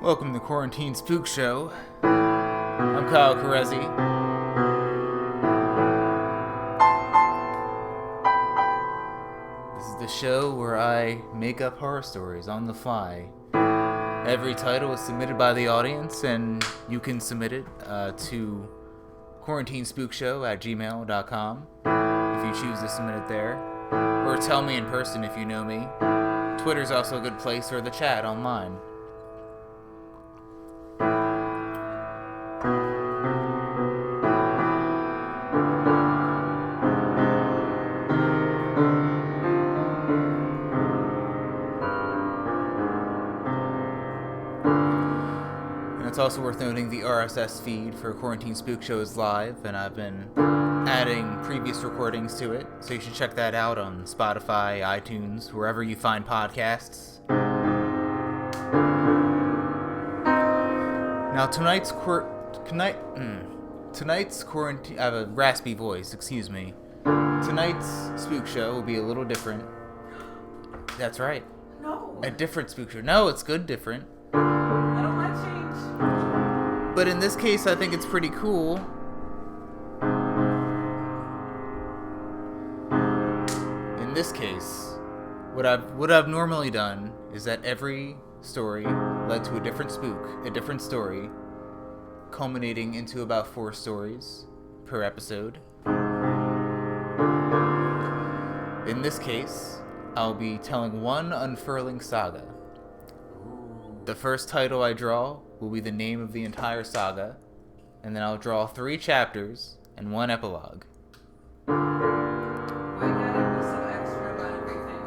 Welcome to Quarantine Spook Show. I'm Kyle Kerezsi. This is the show where I make up horror stories on the fly. Every title is submitted by the audience, and you can submit it to quarantinespookshow@gmail.com if you choose to submit it there. Or tell me in person if you know me. Twitter's also a good place, or the chat online. It's also worth noting the RSS feed for Quarantine Spook Show is live, and I've been adding previous recordings to it, so you should check that out on Spotify, iTunes, wherever you find podcasts. Now tonight's quarantine. I have a raspy voice. Excuse me. Tonight's Spook Show will be a little different. That's right. No. A different Spook Show. No, it's good, different. I don't want change. But in this case, I think it's pretty cool. In this case, what I've normally done is that every story led to a different spook, a different story, culminating into about 4 stories per episode. In this case, I'll be telling one unfurling saga. The first title I draw will be the name of the entire saga, and then I'll draw 3 chapters and 1 epilogue. Why gotta be so extra about everything?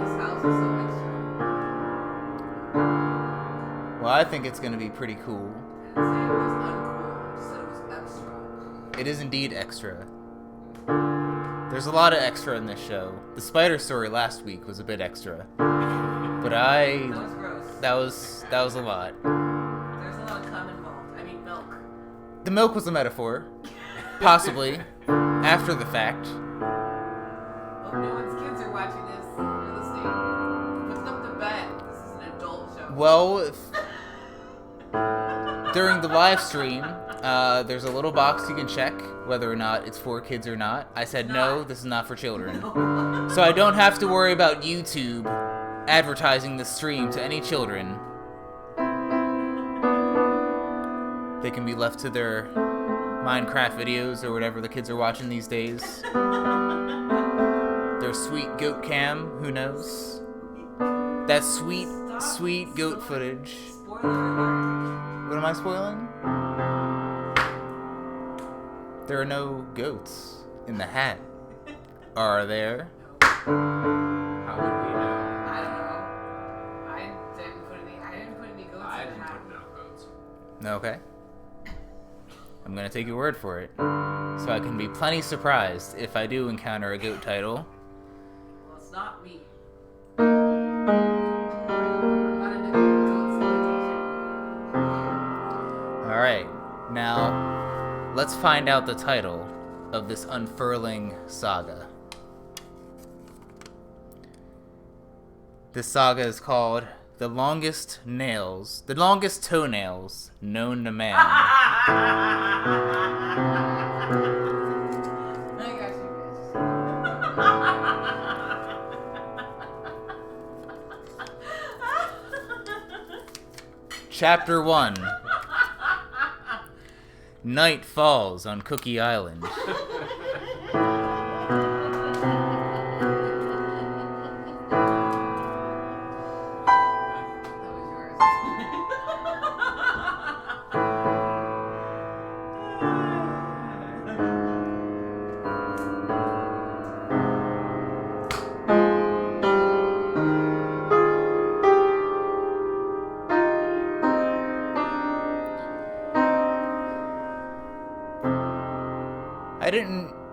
This house is so extra. Well, I think it's going to be pretty cool. I didn't say it was uncool, I just said it was extra. It is indeed extra. There's a lot of extra in this show. The spider story last week was a bit extra, but That was gross. that was a lot. There's a lot of cum involved. I mean milk. The milk was a metaphor, possibly after the fact. Hope no one's kids are watching this or listening. Put them to bed. This is an adult show. Well, during the live stream, there's a little box you can check whether or not it's for kids or not. I said no, this is not for children. No. So I don't have to worry about YouTube advertising the stream to any children. They can be left to their Minecraft videos or whatever the kids are watching these days. Their sweet goat cam, who knows? That sweet goat footage. Spoiler alert. What am I spoiling? There are no goats in the hat. Are there? How would we know? I don't know. I didn't put any goats I in the didn't hat. put no votes. Okay. I'm gonna take your word for it. So I can be plenty surprised if I do encounter a goat title. Well, it's not me. We're gonna do goat exploitation. Alright, now let's find out the title of this unfurling saga. This saga is called The Longest Toenails Known to Man. I got you, Chapter 1. Night falls on Cookie Island.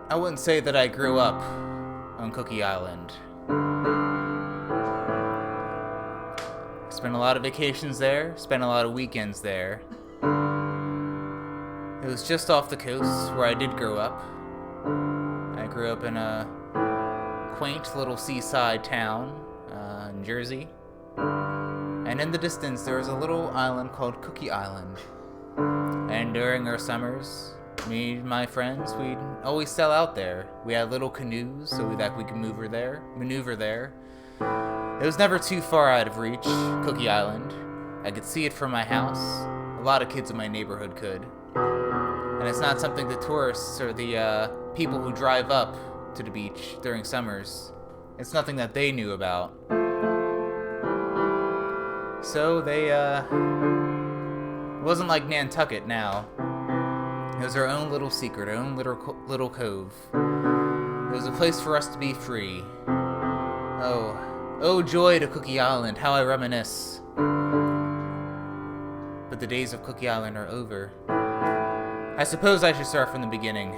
I wouldn't say that I grew up on Cookie Island. Spent a lot of vacations there, spent a lot of weekends there. It was just off the coast where I did grow up. I grew up in a quaint little seaside town in Jersey. And in the distance, there was a little island called Cookie Island. And during our summers, me and my friends, we'd always sail out there. We had little canoes so that we could maneuver there. It was never too far out of reach, Cookie Island. I could see it from my house. A lot of kids in my neighborhood could. And it's not something the tourists or the people who drive up to the beach during summers, it's nothing that they knew about. So they, it wasn't like Nantucket now. It was our own little secret, our own little cove. It was a place for us to be free. Oh joy to Cookie Island, how I reminisce. But the days of Cookie Island are over. I suppose I should start from the beginning.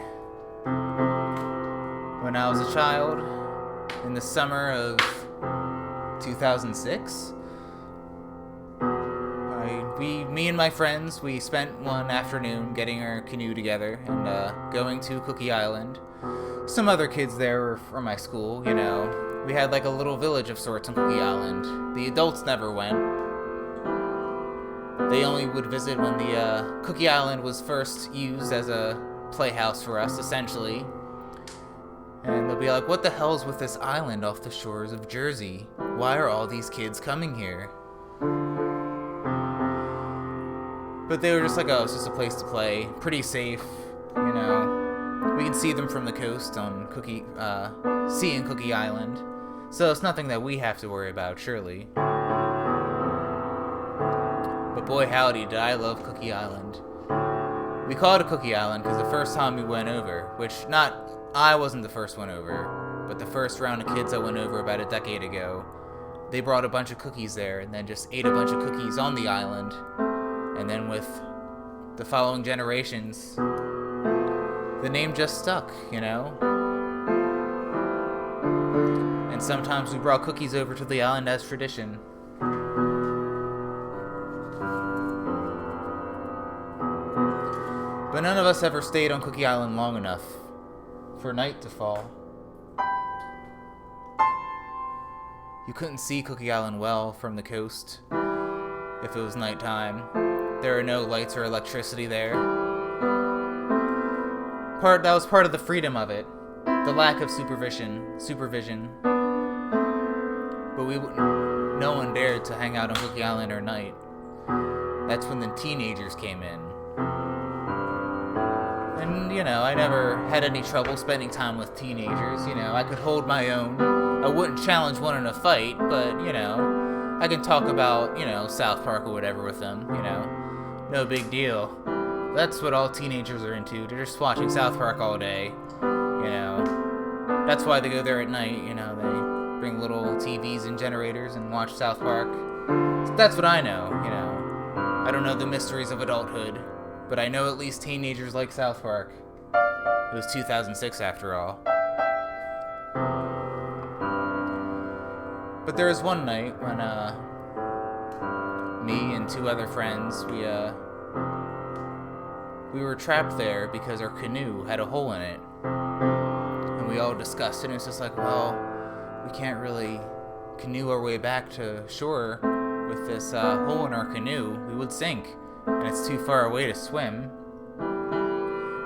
When I was a child, in the summer of 2006, me and my friends, we spent one afternoon getting our canoe together and going to Cookie Island. Some other kids there were from my school, you know. We had like a little village of sorts on Cookie Island. The adults never went. They only would visit when the Cookie Island was first used as a playhouse for us, essentially. And they'll be like, what the hell's with this island off the shores of Jersey? Why are all these kids coming here? But they were just like, oh, it's just a place to play. Pretty safe, you know. We can see them from the coast on seeing Cookie Island. So it's nothing that we have to worry about, surely. But boy howdy, did I love Cookie Island. We called it Cookie Island because the first time we went over, I wasn't the first one over, but the first round of kids I went over about a decade ago, they brought a bunch of cookies there and then just ate a bunch of cookies on the island. And then with the following generations, the name just stuck, you know? And sometimes we brought cookies over to the island as tradition. But none of us ever stayed on Cookie Island long enough for night to fall. You couldn't see Cookie Island well from the coast if it was nighttime. There are no lights or electricity there. That was part of the freedom of it, the lack of supervision. But no one dared to hang out on Cookie Island at night. That's when the teenagers came in. And, you know, I never had any trouble spending time with teenagers. You know, I could hold my own. I wouldn't challenge one in a fight, but, you know, I can talk about, you know, South Park or whatever with them, you know. No big deal. That's what all teenagers are into. They're just watching South Park all day, you know. That's why they go there at night, you know. They bring little TVs and generators and watch South Park. So that's what I know, you know. I don't know the mysteries of adulthood, but I know at least teenagers like South Park. It was 2006 after all. But there was one night when, me and two other friends, we were trapped there because our canoe had a hole in it. And we all discussed it, and it's just like, well, we can't really canoe our way back to shore with this hole in our canoe. We would sink, and it's too far away to swim.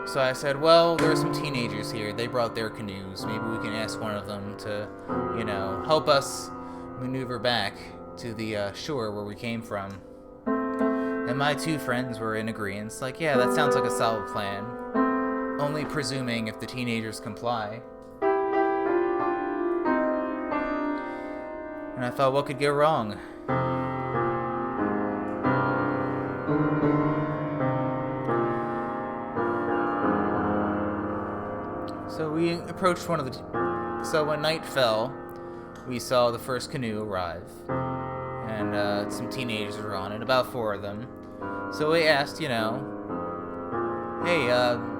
So I said, well, there are some teenagers here. They brought their canoes. Maybe we can ask one of them to, you know, help us maneuver back to the shore where we came from. And my two friends were in agreement, like, yeah, that sounds like a solid plan. Only presuming if the teenagers comply. And I thought, what could go wrong? So we approached one of the... So when night fell, we saw the first canoe arrive. And some teenagers were on it, about 4 of them. So we asked, you know, hey,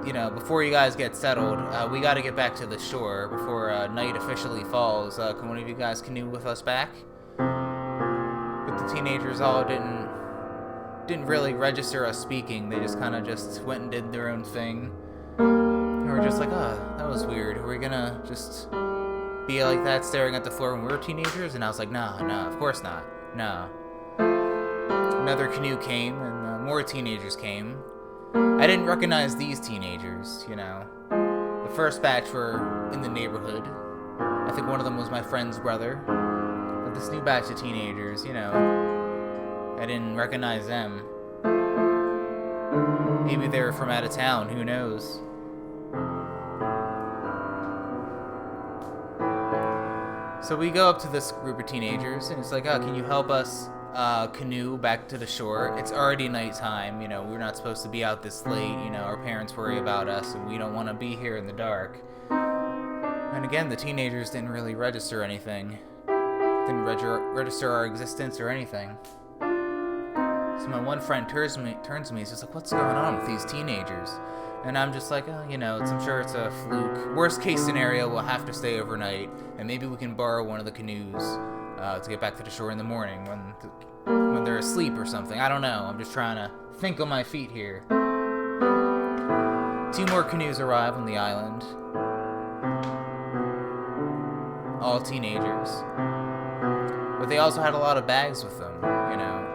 you know, before you guys get settled, we gotta get back to the shore before night officially falls. Can one of you guys canoe with us back? But the teenagers all didn't really register us speaking. They just kind of just went and did their own thing. And we're just like, oh, that was weird. Are we gonna just be like that, staring at the floor when we were teenagers? And I was like, no, of course not. No. Another canoe came, and more teenagers came. I didn't recognize these teenagers, you know. The first batch were in the neighborhood. I think one of them was my friend's brother. But this new batch of teenagers, you know, I didn't recognize them. Maybe they were from out of town, who knows? So we go up to this group of teenagers, and it's like, oh, can you help us canoe back to the shore? It's already nighttime, you know, we're not supposed to be out this late, you know, our parents worry about us, and we don't want to be here in the dark. And again, the teenagers didn't really register anything. Didn't register our existence or anything. So my one friend turns to me, he's just like, what's going on with these teenagers? And I'm just like, oh, you know, I'm sure it's a fluke. Worst case scenario, we'll have to stay overnight, and maybe we can borrow one of the canoes to get back to the shore in the morning when they're asleep or something. I don't know. I'm just trying to think on my feet here. 2 more canoes arrive on the island. All teenagers. But they also had a lot of bags with them, you know.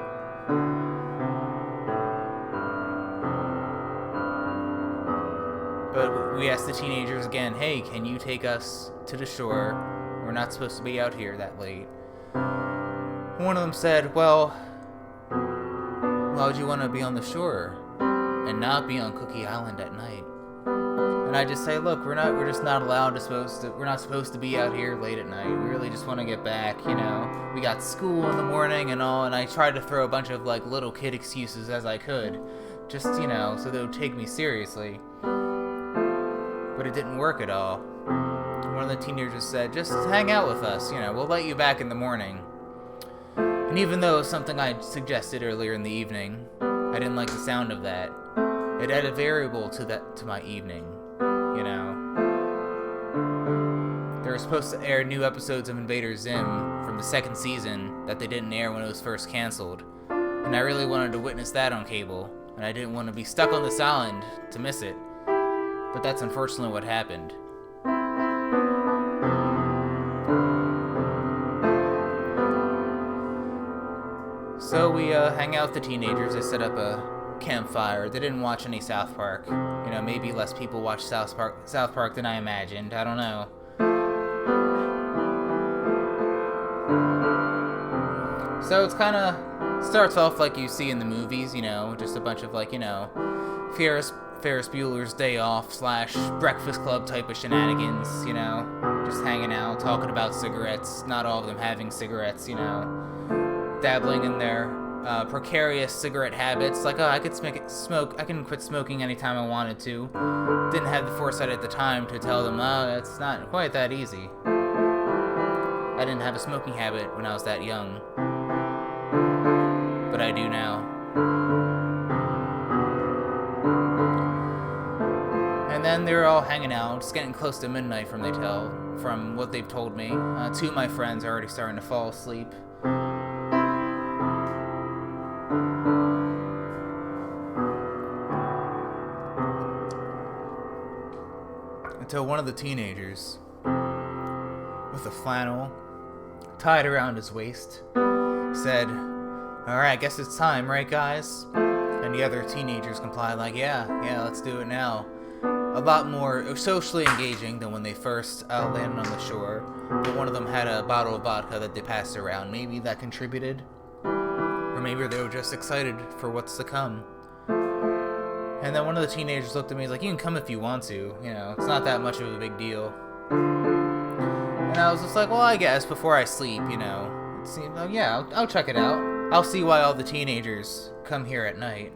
But we asked the teenagers again, hey, can you take us to the shore? We're not supposed to be out here that late. One of them said, well, why would you want to be on the shore and not be on Cookie Island at night? And I just say, look, we're just not we're not supposed to be out here late at night. We really just want to get back, you know. We got school in the morning and all, and I tried to throw a bunch of like little kid excuses as I could, just, you know, so they would take me seriously. But it didn't work at all. One of the teenagers said, just hang out with us, you know, we'll let you back in the morning. And even though it was something I suggested earlier in the evening, I didn't like the sound of that. It added a variable to my evening, you know. They were supposed to air new episodes of Invader Zim from the 2nd season that they didn't air when it was first canceled. And I really wanted to witness that on cable, and I didn't want to be stuck on this island to miss it. But that's unfortunately what happened. So we hang out with the teenagers. They set up a campfire. They didn't watch any South Park. You know, maybe less people watch South Park than I imagined. I don't know. So it's kind of starts off like you see in the movies, you know, just a bunch of like, you know, Ferris Bueller's Day Off / Breakfast Club type of shenanigans, you know, just hanging out, talking about cigarettes, not all of them having cigarettes, you know, dabbling in their precarious cigarette habits, like, oh, I can quit smoking anytime I wanted to. Didn't have the foresight at the time to tell them, oh, it's not quite that easy. I didn't have a smoking habit when I was that young, but I do now. And then they're all hanging out. It's getting close to midnight from what they've told me. 2 of my friends are already starting to fall asleep. Until one of the teenagers, with a flannel tied around his waist, said, alright, I guess it's time, right guys? And the other teenagers complied like, yeah, let's do it now. A lot more socially engaging than when they first landed on the shore. But one of them had a bottle of vodka that they passed around. Maybe that contributed. Or maybe they were just excited for what's to come. And then one of the teenagers looked at me and was like, you can come if you want to. You know, it's not that much of a big deal. And I was just like, well, I guess before I sleep, you know. It seemed like, yeah, I'll check it out. I'll see why all the teenagers come here at night.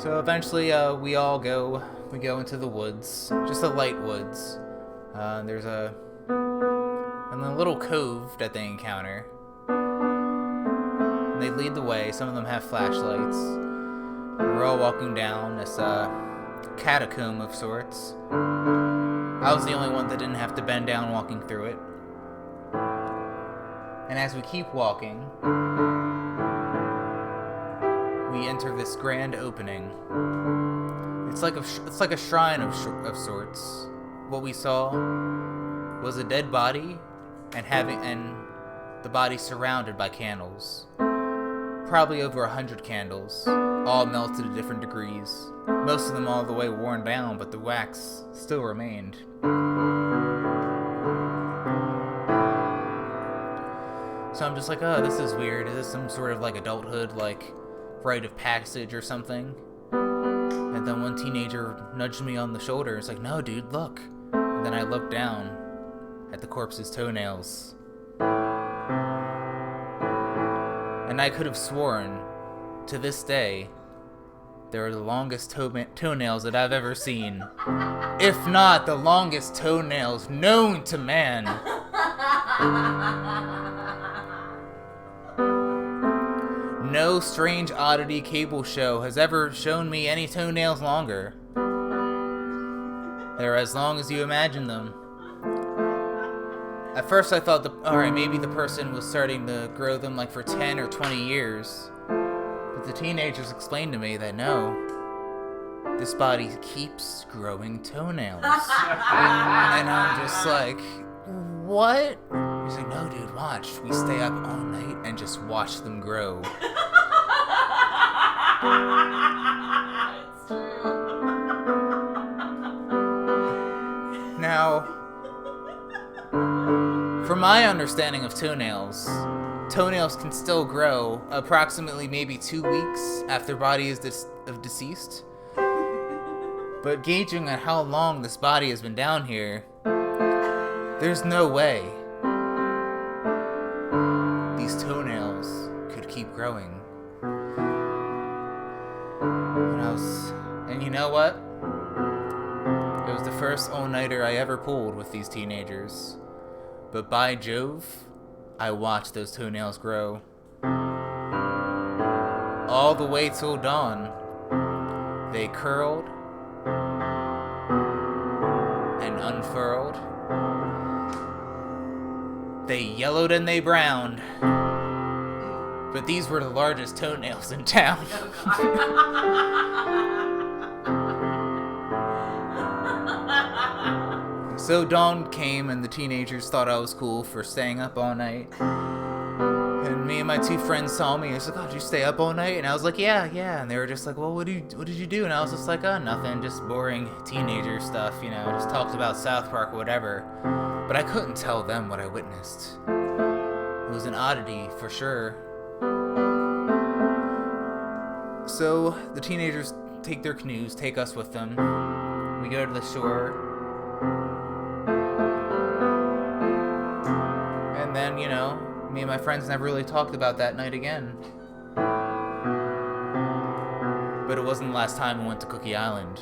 So eventually, we go into the woods, just the light woods. There's a little cove that they encounter. And they lead the way. Some of them have flashlights. We're all walking down this catacomb of sorts. I was the only one that didn't have to bend down walking through it. And as we keep walking, we enter this grand opening. it's like a shrine of sorts. What we saw was a dead body, and the body surrounded by candles. Probably over 100 candles, all melted to different degrees. Most of them all the way worn down, but the wax still remained. So I'm just like, oh, this is weird. Is this some sort of like adulthood, like rite of passage or something? And then one teenager nudged me on the shoulder. It's like, no, dude, look. And then I looked down at the corpse's toenails. And I could have sworn, to this day, they are the longest toenails that I've ever seen. If not the longest toenails known to man. No strange oddity cable show has ever shown me any toenails longer. They're as long as you imagine them. At first I thought, alright, maybe the person was starting to grow them like for 10 or 20 years. But the teenagers explained to me that no, this body keeps growing toenails. And I'm just like, what? He's like, no, dude, watch. We stay up all night and just watch them grow. It's true. Now, from my understanding of toenails can still grow approximately maybe 2 weeks after body is deceased. But gauging on how long this body has been down here, there's no way these toenails could keep growing. And you know what? It was the first all-nighter I ever pulled with these teenagers. But by Jove, I watched those toenails grow. All the way till dawn, they curled and unfurled. They yellowed and they browned. But these were the largest toenails in town. So dawn came and the teenagers thought I was cool for staying up all night. And me and my two friends saw me and was like, oh, did you stay up all night? And I was like, yeah. And they were just like, well, what did you do? And I was just like, oh, nothing, just boring teenager stuff, you know, just talked about South Park or whatever. But I couldn't tell them what I witnessed. It was an oddity for sure. So the teenagers take their canoes, take us with them. We go to the shore. And then, you know, me and my friends never really talked about that night again. But it wasn't the last time we went to Cookie Island.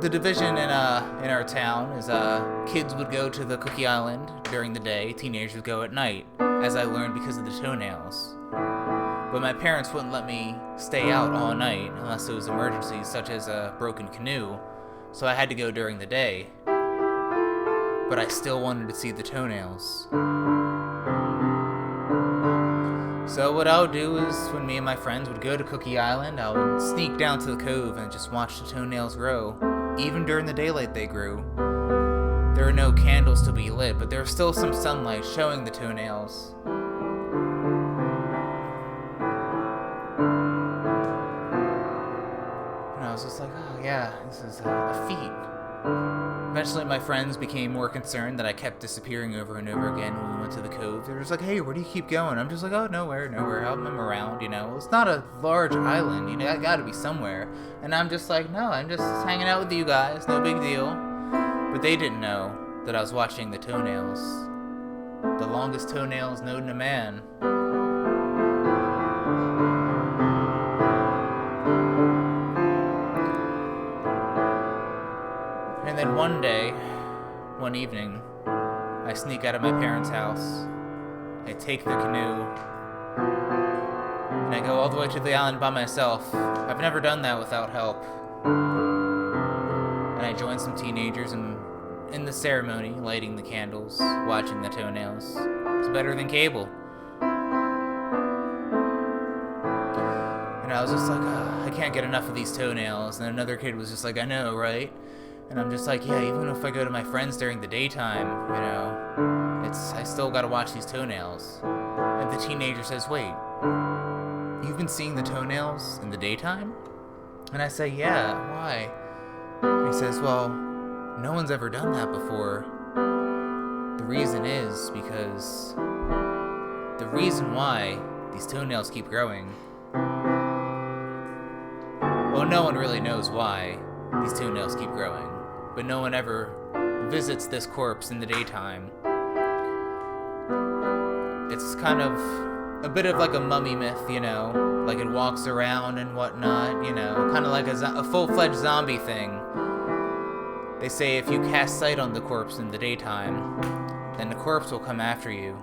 The division in our town is kids would go to the Cookie Island during the day, teenagers would go at night, as I learned because of the toenails. But my parents wouldn't let me stay out all night unless it was emergencies such as a broken canoe, so I had to go during the day. But I still wanted to see the toenails. So what I would do is, when me and my friends would go to Cookie Island, I would sneak down to the cove and just watch the toenails grow. Even during the daylight they grew. There were no candles to be lit, but there was still some sunlight showing the toenails. And I was just like, oh yeah, this is a feat. Eventually my friends became more concerned that I kept disappearing over and over again when we went to the cove. They were just like, hey, where do you keep going? I'm just like, oh, nowhere. I'm around, you know. It's not a large island, you know, I gotta be somewhere. And I'm just like, no, I'm just hanging out with you guys, no big deal. But they didn't know that I was watching the toenails. The longest toenails known to man. And then one evening, I sneak out of my parents' house. I take the canoe, and I go all the way to the island by myself. I've never done that without help. And I join some teenagers in the ceremony, lighting the candles, watching the toenails. It's better than cable. And I was just like, I can't get enough of these toenails. And another kid was just like, I know, right? And I'm just like, yeah, even if I go to my friends during the daytime, you know, I still gotta watch these toenails. And the teenager says, wait, you've been seeing the toenails in the daytime? And I say, yeah, why? And he says, well, no one's ever done that before. The reason is because the reason why these toenails keep growing, well, no one really knows why these toenails keep growing, but no one ever visits this corpse in the daytime. It's kind of a bit of like a mummy myth, you know, like it walks around and whatnot, you know, kind of like a full-fledged zombie thing. They say if you cast sight on the corpse in the daytime, then the corpse will come after you.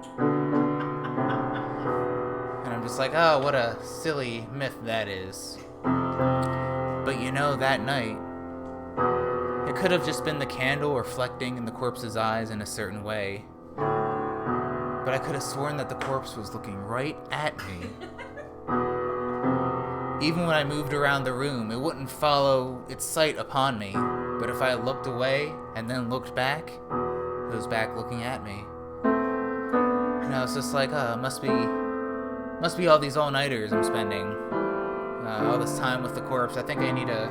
And I'm just like, oh, what a silly myth that is. But you know, that night, it could have just been the candle reflecting in the corpse's eyes in a certain way. But I could have sworn that the corpse was looking right at me. Even when I moved around the room, it wouldn't follow its sight upon me. But if I looked away and then looked back, it was back looking at me. And I was just like, must be all these all-nighters I'm spending. All this time with the corpse. I think I need a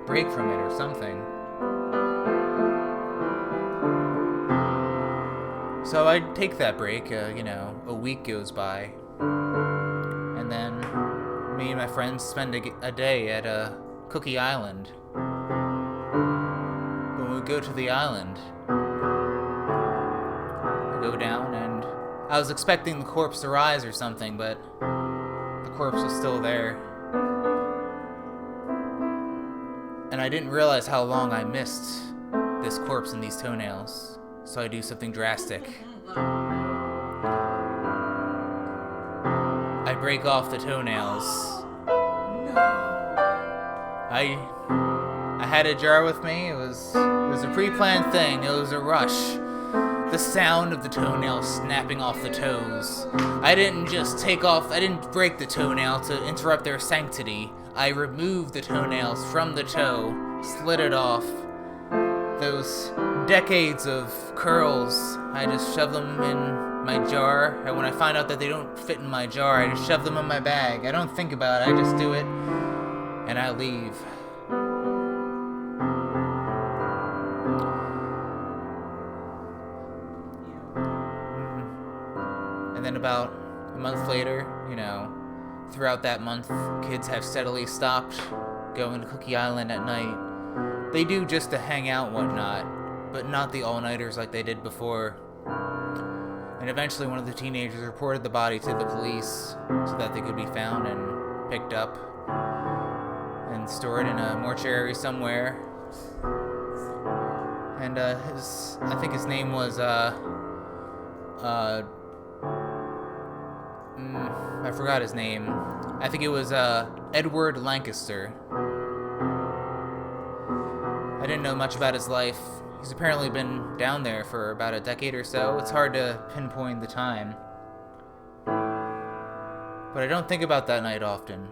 break from it or something. So I take that break, you know, a week goes by. And then me and my friends spend a day at Cookie Island. When we go to the island, I go down and I was expecting the corpse to rise or something, but the corpse was still there. And I didn't realize how long I missed this corpse and these toenails. So I do something drastic. I break off the toenails. I had a jar with me. It was a pre-planned thing. It was a rush. The sound of the toenails snapping off the toes. I didn't break the toenail to interrupt their sanctity. I removed the toenails from the toe, slid it off. Those decades of curls, I just shove them in my jar. And when I find out that they don't fit in my jar, I just shove them in my bag. I don't think about it, I just do it, and I leave. And then about a month later, you know, throughout that month, kids have steadily stopped going to Cookie Island at night. They do just to hang out and whatnot, but not the all-nighters like they did before. And eventually one of the teenagers reported the body to the police so that they could be found and picked up and stored in a mortuary somewhere. And I think his name was, I forgot his name. I think it was, Edward Lancaster. I didn't know much about his life. He's apparently been down there for about a decade or so. It's hard to pinpoint the time. But I don't think about that night often.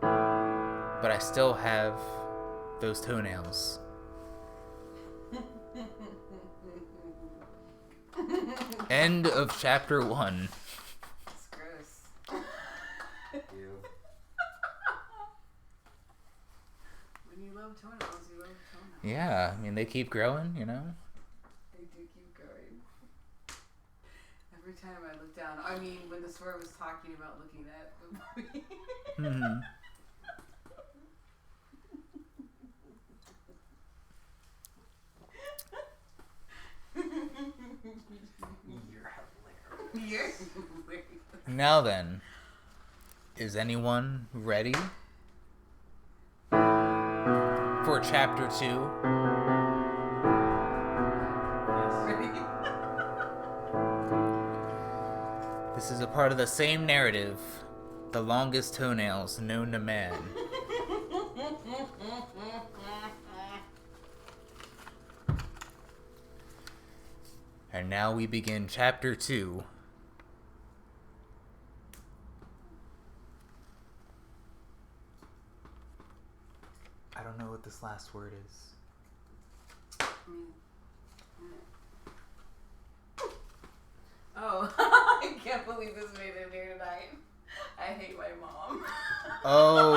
But I still have those toenails. End of chapter 1. It's gross. You. When you love toenails, you love toenails. Yeah, I mean, they keep growing, you know? They do keep going. Every time I look down, I mean, when the story was talking about looking at the movie. Mm-hmm. You're hilarious. You're hilarious. Now then, is anyone ready for chapter 2? This is a part of the same narrative, the longest toenails known to man. And now we begin chapter 2. this last word is. Oh, I can't believe this made it here tonight. I hate my mom. Oh.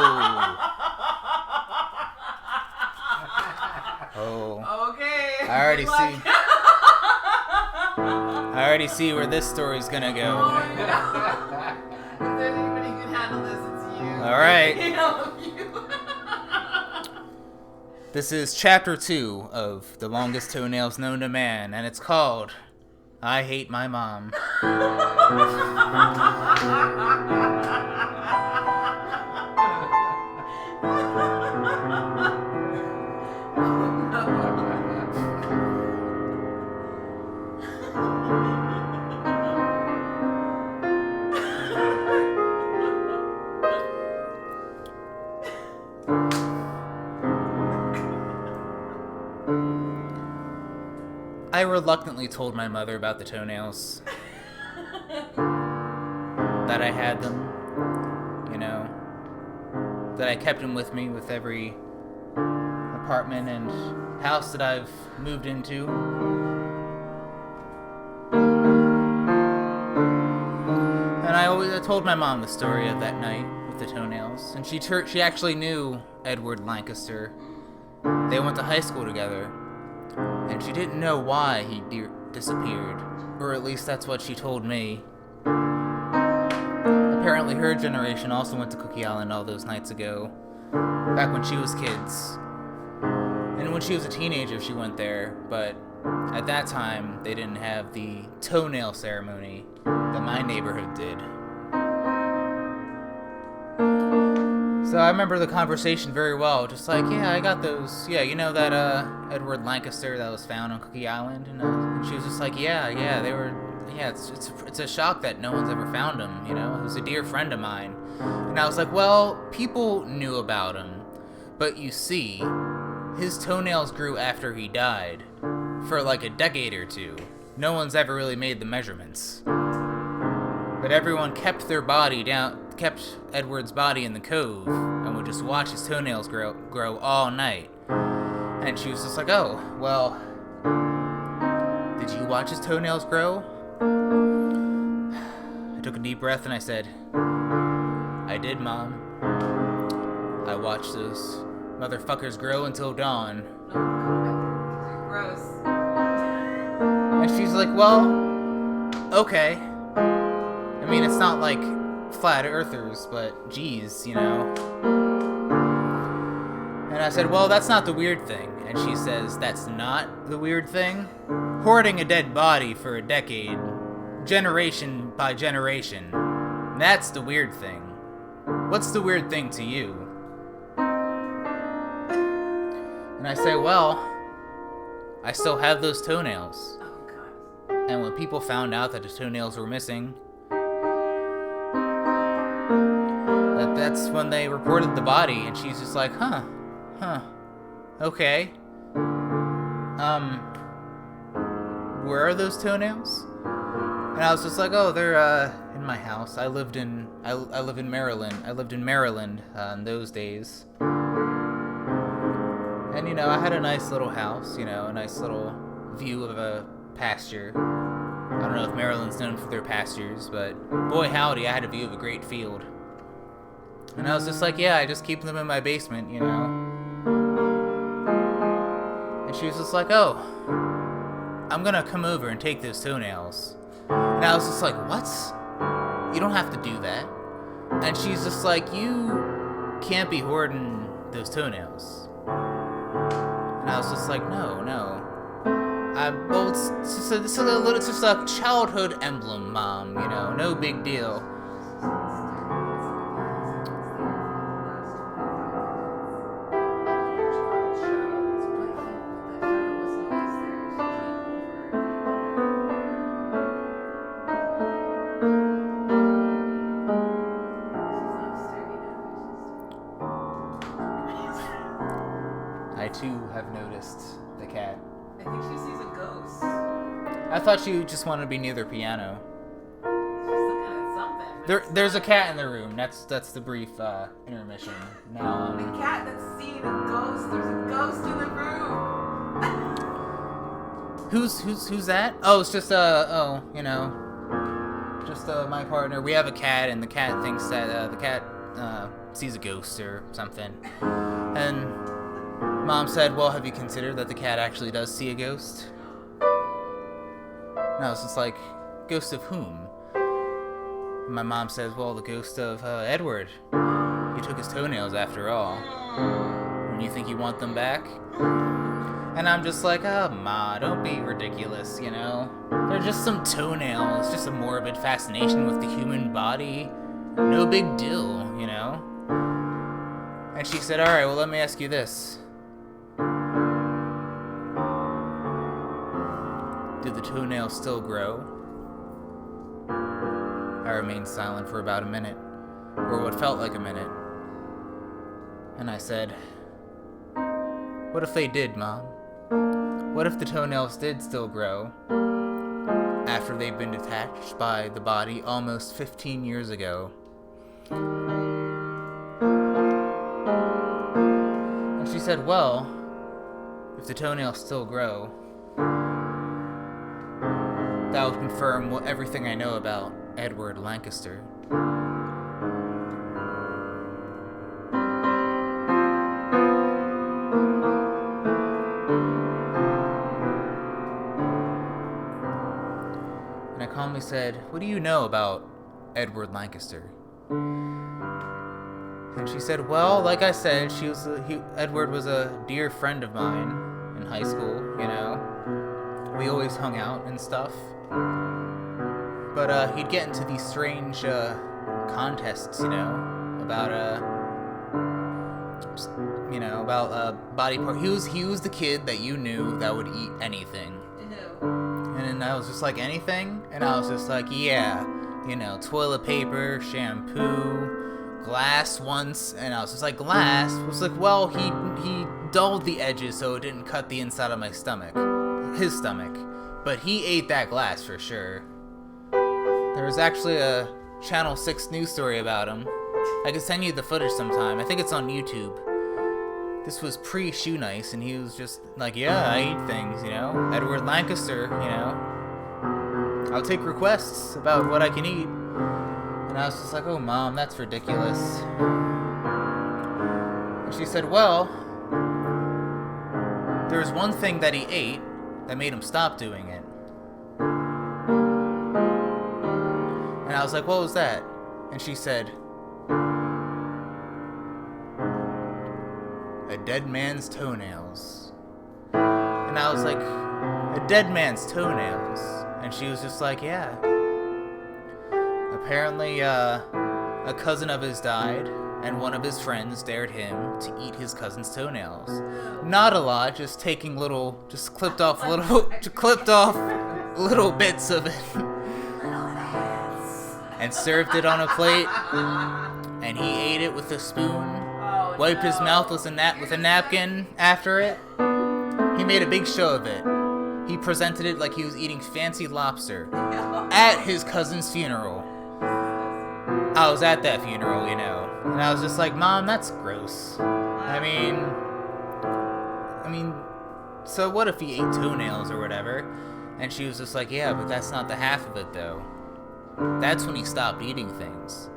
Oh. Okay. I already good luck. see. I already see where this story's gonna go. Oh, no. If there's anybody who can handle this, it's you. All right. I love you. This is chapter 2 of The Longest Toenails Known to Man, and it's called I Hate My Mom. I reluctantly told my mother about the toenails. That I had them, you know, that I kept them with me with every apartment and house that I've moved into. And I told my mom the story of that night with the toenails, and she actually knew Edward Lancaster. They went to high school together, and she didn't know why he disappeared, or at least that's what she told me. Apparently her generation also went to Cookie Island all those nights ago, back when she was kids. And when she was a teenager, she went there, but at that time, they didn't have the toenail ceremony that my neighborhood did. So I remember the conversation very well, just like, yeah, I got those, yeah, you know that Edward Lancaster that was found on Cookie Island? And she was just like, yeah, they were, yeah, it's a shock that no one's ever found him, you know? He was a dear friend of mine. And I was like, well, people knew about him, but you see, his toenails grew after he died, for like a decade or two. No one's ever really made the measurements. But everyone kept Edward's body in the cove, and would just watch his toenails grow all night. And she was just like, oh, well, did you watch his toenails grow? I took a deep breath and I said, I did, Mom. I watched those motherfuckers grow until dawn. Gross. And she's like, well, okay. I mean, it's not like flat earthers, but geez, you know. And I said, well, that's not the weird thing. And she says, that's not the weird thing? Hoarding a dead body for a decade, generation by generation, that's the weird thing. What's the weird thing to you? And I say, well, I still have those toenails. Oh, God. And when people found out that the toenails were missing, that's when they reported the body, and she's just like, huh, okay. Where are those toenails? And I was just like, oh, they're in my house. I live in Maryland. I lived in Maryland in those days. And, you know, I had a nice little house, you know, a nice little view of a pasture. I don't know if Maryland's known for their pastures, but boy howdy, I had a view of a great field. And I was just like, yeah, I just keep them in my basement, you know. And she was just like, oh, I'm gonna come over and take those toenails. And I was just like, what? You don't have to do that. And she's just like, you can't be hoarding those toenails. And I was just like, no. Well, it's just a childhood emblem, Mom, you know, no big deal. I too have noticed the cat. I think she sees a ghost. I thought you just wanted to be near the piano. She's looking at something. There's a cat in the room. That's the brief intermission. Now, The cat that's seeing a ghost. There's a ghost in the room. who's that? Oh, it's just just my partner. We have a cat, and the cat thinks that the cat sees a ghost or something. And Mom said, "Well, have you considered that the cat actually does see a ghost?" And I was just like, "Ghost of whom?" And my mom says, "Well, the ghost of Edward. He took his toenails after all. And you think you want them back?" And I'm just like, "Oh, Ma, don't be ridiculous, you know? They're just some toenails, just a morbid fascination with the human body. No big deal, you know?" And she said, "Alright, well, let me ask you this. Do the toenails still grow?" I remained silent for about a minute, or what felt like a minute. And I said, "What if they did, Mom? What if the toenails did still grow after they've been detached by the body almost 15 years ago?" And she said, "Well, if the toenails still grow, that would confirm everything I know about Edward Lancaster." And I calmly said, "What do you know about Edward Lancaster?" And she said, "Well, like I said, Edward was a dear friend of mine in high school, you know. We always hung out and stuff. But he'd get into these strange contests, you know, about body part. He was the kid that you knew that would eat anything." And I was just like, "Anything?" And I was just like, "Yeah, you know, toilet paper, shampoo, glass once." And I was just like, "Glass?" I was like, "Well, he dulled the edges so it didn't cut the inside of my stomach, his stomach. But he ate that glass for sure." There was actually a Channel 6 news story about him. I could send you the footage sometime. I think it's on YouTube. This was pre-Shoe Nice, and he was just like, "Yeah, I eat things, you know. Edward Lancaster, you know. I'll take requests about what I can eat." And I was just like, "Oh, Mom, that's ridiculous." And she said, "Well, there was one thing that he ate that made him stop doing it." And I was like, "What was that?" And she said, "A dead man's toenails." And I was like, "A dead man's toenails?" And she was just like, "Yeah. Apparently, a cousin of his died, and one of his friends dared him to eat his cousin's toenails. Not a lot, just clipped off little bits of it, and served it on a plate, and he ate it with a spoon, wiped his mouth with a napkin after it. He made a big show of it. He presented it like he was eating fancy lobster at his cousin's funeral." I was at that funeral, you know, and I was just like, "Mom, that's gross. I mean, so what if he ate toenails or whatever?" And she was just like, "Yeah, but that's not the half of it, though. That's when he stopped eating things.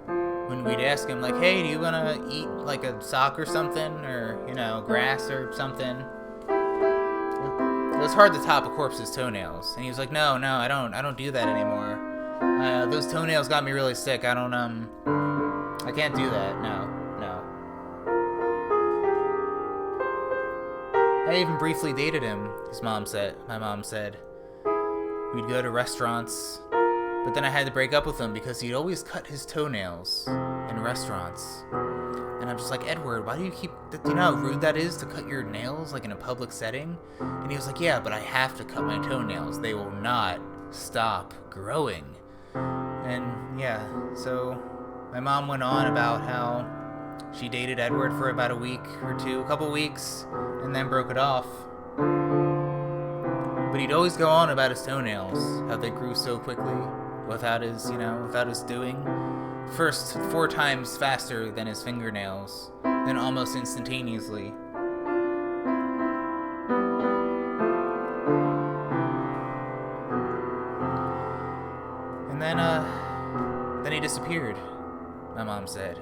When we'd ask him, like, 'Hey, do you want to eat, like, a sock or something? Or, you know, grass or something?' It was hard to top a corpse's toenails. And he was like, no, I don't do that anymore. Those toenails got me really sick. I can't do that. No. I even briefly dated him, my mom said. We'd go to restaurants, but then I had to break up with him because he'd always cut his toenails in restaurants. And I'm just like, Edward, why do you know how rude that is to cut your nails, like, in a public setting? And he was like, yeah, but I have to cut my toenails. They will not stop growing. And, yeah, so my mom went on about how she dated Edward for about a week or two, a couple weeks, and then broke it off. But he'd always go on about his toenails, how they grew so quickly. without his doing. First 4 times faster than his fingernails, then almost instantaneously. And then he disappeared, my mom said.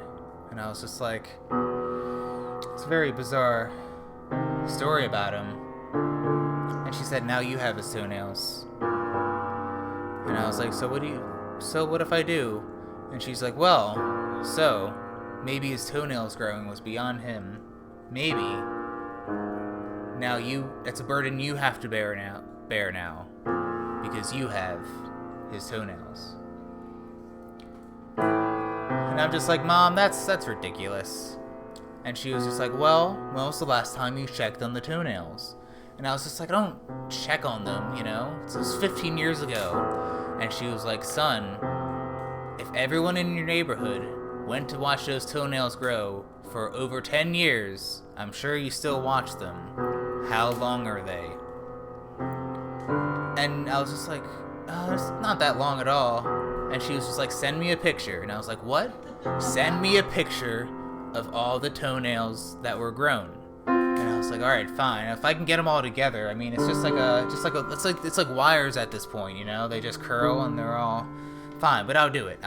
And I was just like, it's a very bizarre story about him. And she said, now you have his toenails. And I was like, so what if I do? And she's like, well, so maybe his toenails growing was beyond him. Maybe. Now that's a burden you have to bear now. Because you have his toenails. And I'm just like, Mom, that's ridiculous. And she was just like, well, when was the last time you checked on the toenails? And I was just like, I don't check on them, It was 15 years ago. And she was like, son, if everyone in your neighborhood went to watch those toenails grow for over 10 years, I'm sure you still watch them. How long are they? And I was just like, it's not that long at all. And she was just like, send me a picture. And I was like, what? Send me a picture of all the toenails that were grown. And I was like, all right, fine. If I can get them all together, I mean, it's it's like wires at this point, They just curl and they're all fine. But I'll do it.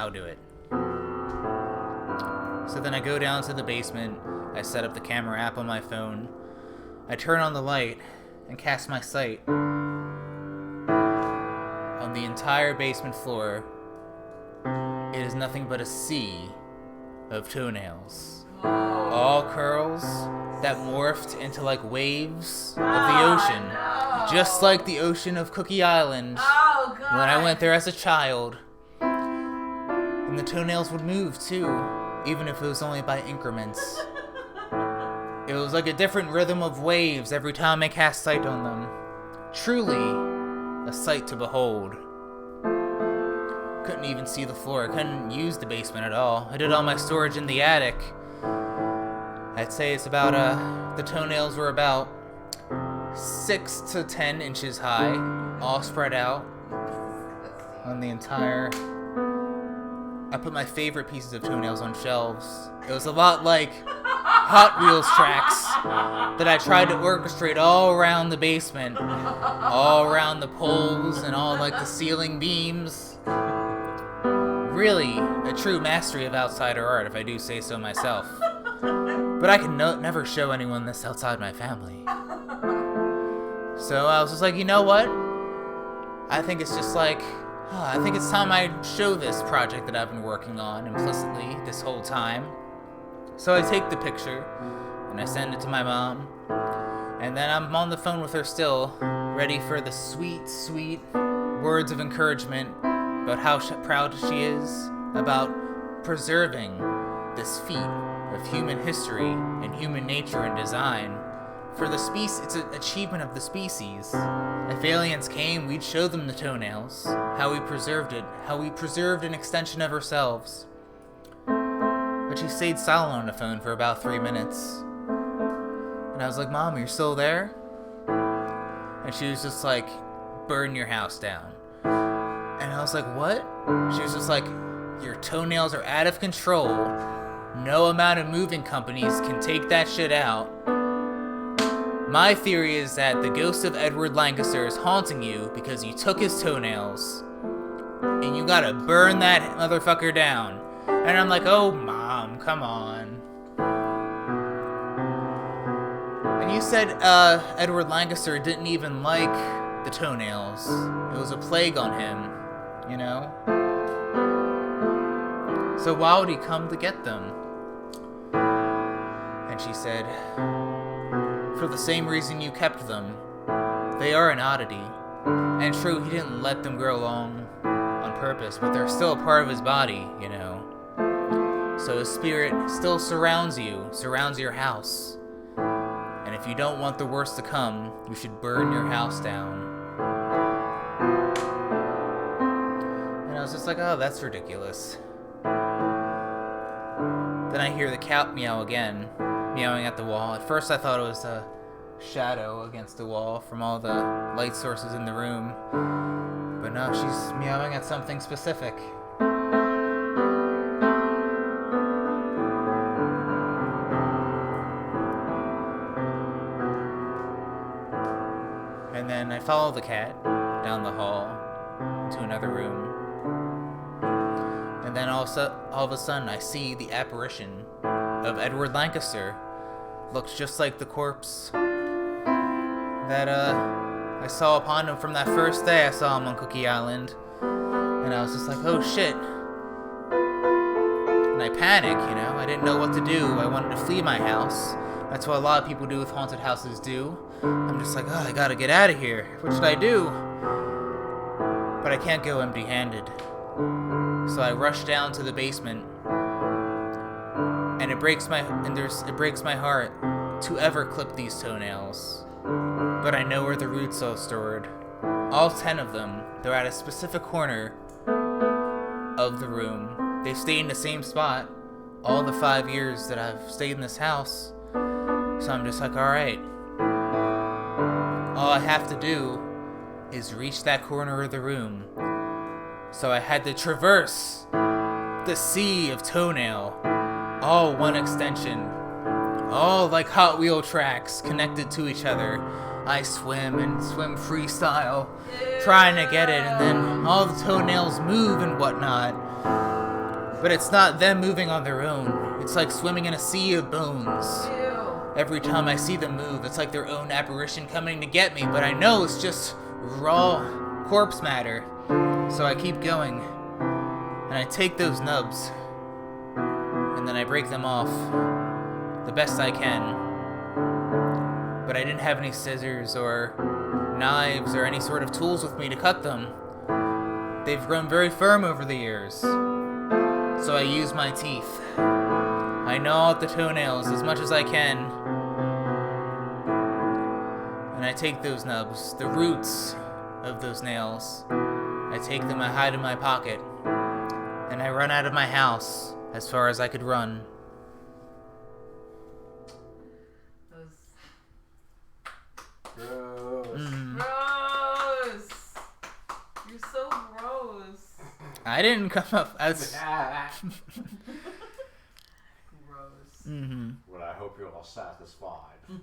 So then I go down to the basement. I set up the camera app on my phone. I turn on the light and cast my sight on the entire basement floor. It is nothing but a sea of toenails. All curls that morphed into like waves of the ocean. No. Just like the ocean of Cookie Island. Oh, God. When I went there as a child. And the toenails would move too, even if it was only by increments. It was like a different rhythm of waves every time I cast sight on them. Truly a sight to behold. Couldn't even see the floor. I couldn't use the basement at all. I did all my storage in the attic. I'd say it's about, the toenails were about 6 to 10 inches high, all spread out on the entire... I put my favorite pieces of toenails on shelves. It was a lot like Hot Wheels tracks that I tried to orchestrate all around the basement, all around the poles and all like the ceiling beams. Really a true mastery of outsider art, if I do say so myself. But I can never show anyone this outside my family. So I was just like, you know what? I think it's just like, I think it's time I show this project that I've been working on implicitly this whole time. So I take the picture and I send it to my mom. And then I'm on the phone with her still, ready for the sweet, sweet words of encouragement about how proud she is about preserving this feat of human history and human nature and design. For the species, it's an achievement of the species. If aliens came, we'd show them the toenails, how we preserved it, how we preserved an extension of ourselves. But she stayed silent on the phone for about 3 minutes. And I was like, Mom, you're still there? And she was just like, burn your house down. And I was like, what? She was just like, your toenails are out of control. No amount of moving companies can take that shit out. My theory is that the ghost of Edward Lancaster is haunting you because you took his toenails. And you gotta burn that motherfucker down. And I'm like, oh, Mom, come on. And you said Edward Lancaster didn't even like the toenails. It was a plague on him, So why would he come to get them? And she said, for the same reason you kept them. They are an oddity. And true, he didn't let them grow long on purpose, but they're still a part of his body, So his spirit still surrounds you, surrounds your house. And if you don't want the worst to come, you should burn your house down. And I was just like, oh, that's ridiculous. Then I hear the cat meow again, meowing at the wall. At first I thought it was a shadow against the wall from all the light sources in the room. But no, she's meowing at something specific. And then I follow the cat down the hall into another room. And then all of a sudden I see the apparition of Edward Lancaster. Looks just like the corpse that I saw upon him from that first day I saw him on Cookie Island. And I was just like, oh shit. And I panic, you know, I didn't know what to do. I wanted to flee my house. That's what a lot of people do with haunted houses do. I'm just like, oh, I gotta get out of here. What should I do? But I can't go empty-handed. So I rush down to the basement. And it breaks my heart to ever clip these toenails. But I know where the roots are stored. All 10 of them. They're at a specific corner of the room. They've stayed in the same spot all the 5 years that I've stayed in this house. So I'm just like, alright. All I have to do is reach that corner of the room. So I had to traverse the sea of toenail. All one extension. All like Hot Wheel tracks connected to each other. I swim and swim freestyle, trying to get it, and then all the toenails move and whatnot. But it's not them moving on their own. It's like swimming in a sea of bones. Every time I see them move, it's like their own apparition coming to get me, but I know it's just raw corpse matter. So I keep going, and I take those nubs, and then I break them off the best I can. But I didn't have any scissors or knives or any sort of tools with me to cut them. They've grown very firm over the years. So I use my teeth. I gnaw at the toenails as much as I can. And I take those nubs, the roots of those nails. I take them, I hide in my pocket. And I run out of my house as far as I could run. Gross. Gross! You're so gross. I didn't come up as... Gross. Mm-hmm. Well, I hope you're all satisfied. This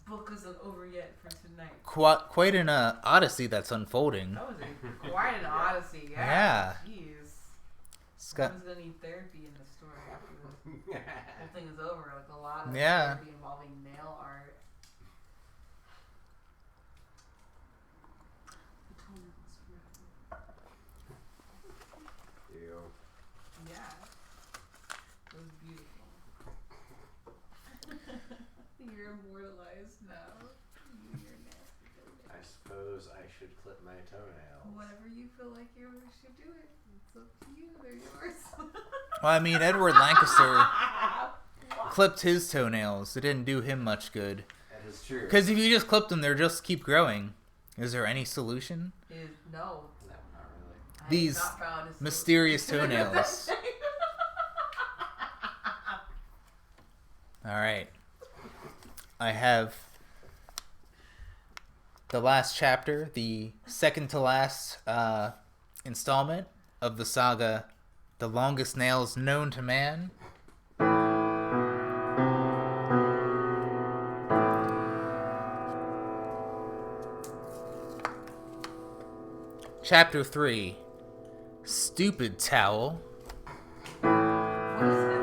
book isn't over yet for tonight. Quite an odyssey that's unfolding. That was quite an odyssey. Yeah. Jeez. Scott. Someone's gonna need therapy in this story after the whole thing is over. Like a lot of Yeah. therapy involving nail art. The toenails forever. Ew. Yeah. It was beautiful. You're immortalized now. You're nasty. I suppose I should clip my toenails. Whatever you feel like you should do it. It's up to you. They're yours. Well, I mean, Edward Lancaster clipped his toenails. It didn't do him much good. That is true. Because if you just clip them, they'll just keep growing. Is there any solution? No. No, not really. I have These not found a mysterious solution. toenails. Alright. I have the last chapter, the second to last installment of the saga, The Longest Nails Known to Man. Chapter 3, Stupid Towel. What is it?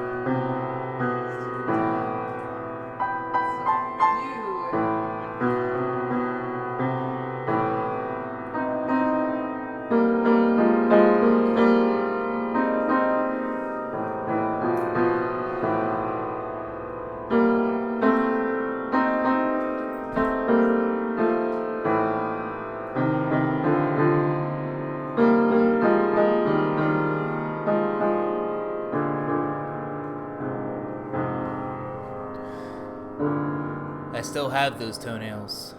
I still have those toenails.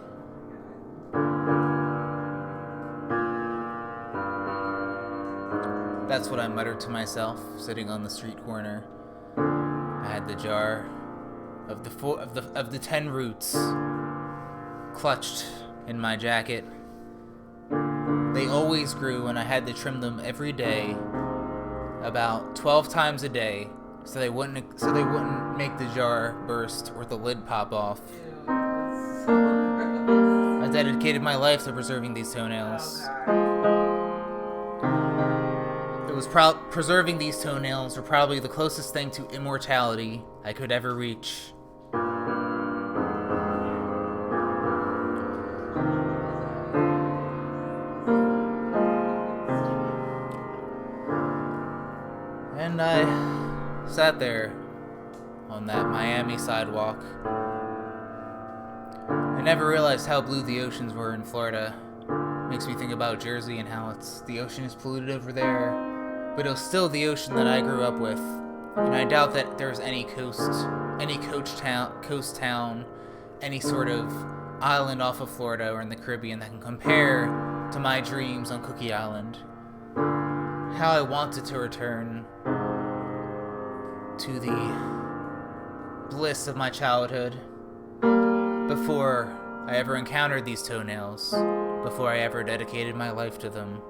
That's what I muttered to myself, sitting on the street corner. I had the jar of the 10 roots clutched in my jacket, They always grew, and I had to trim them every day, about 12 times a day, so they wouldn't make the jar burst or the lid pop off. Ew, that's so gross. I dedicated my life to preserving these toenails. Oh God. It was preserving these toenails were probably the closest thing to immortality I could ever reach. And I sat there on that Miami sidewalk. I never realized how blue the oceans were in Florida. Makes me think about Jersey and how the ocean is polluted over there. But it was still the ocean that I grew up with. And I doubt that there's any coast town, any sort of island off of Florida or in the Caribbean that can compare to my dreams on Cookie Island. How I wanted to return to the bliss of my childhood before I ever encountered these toenails, before I ever dedicated my life to them.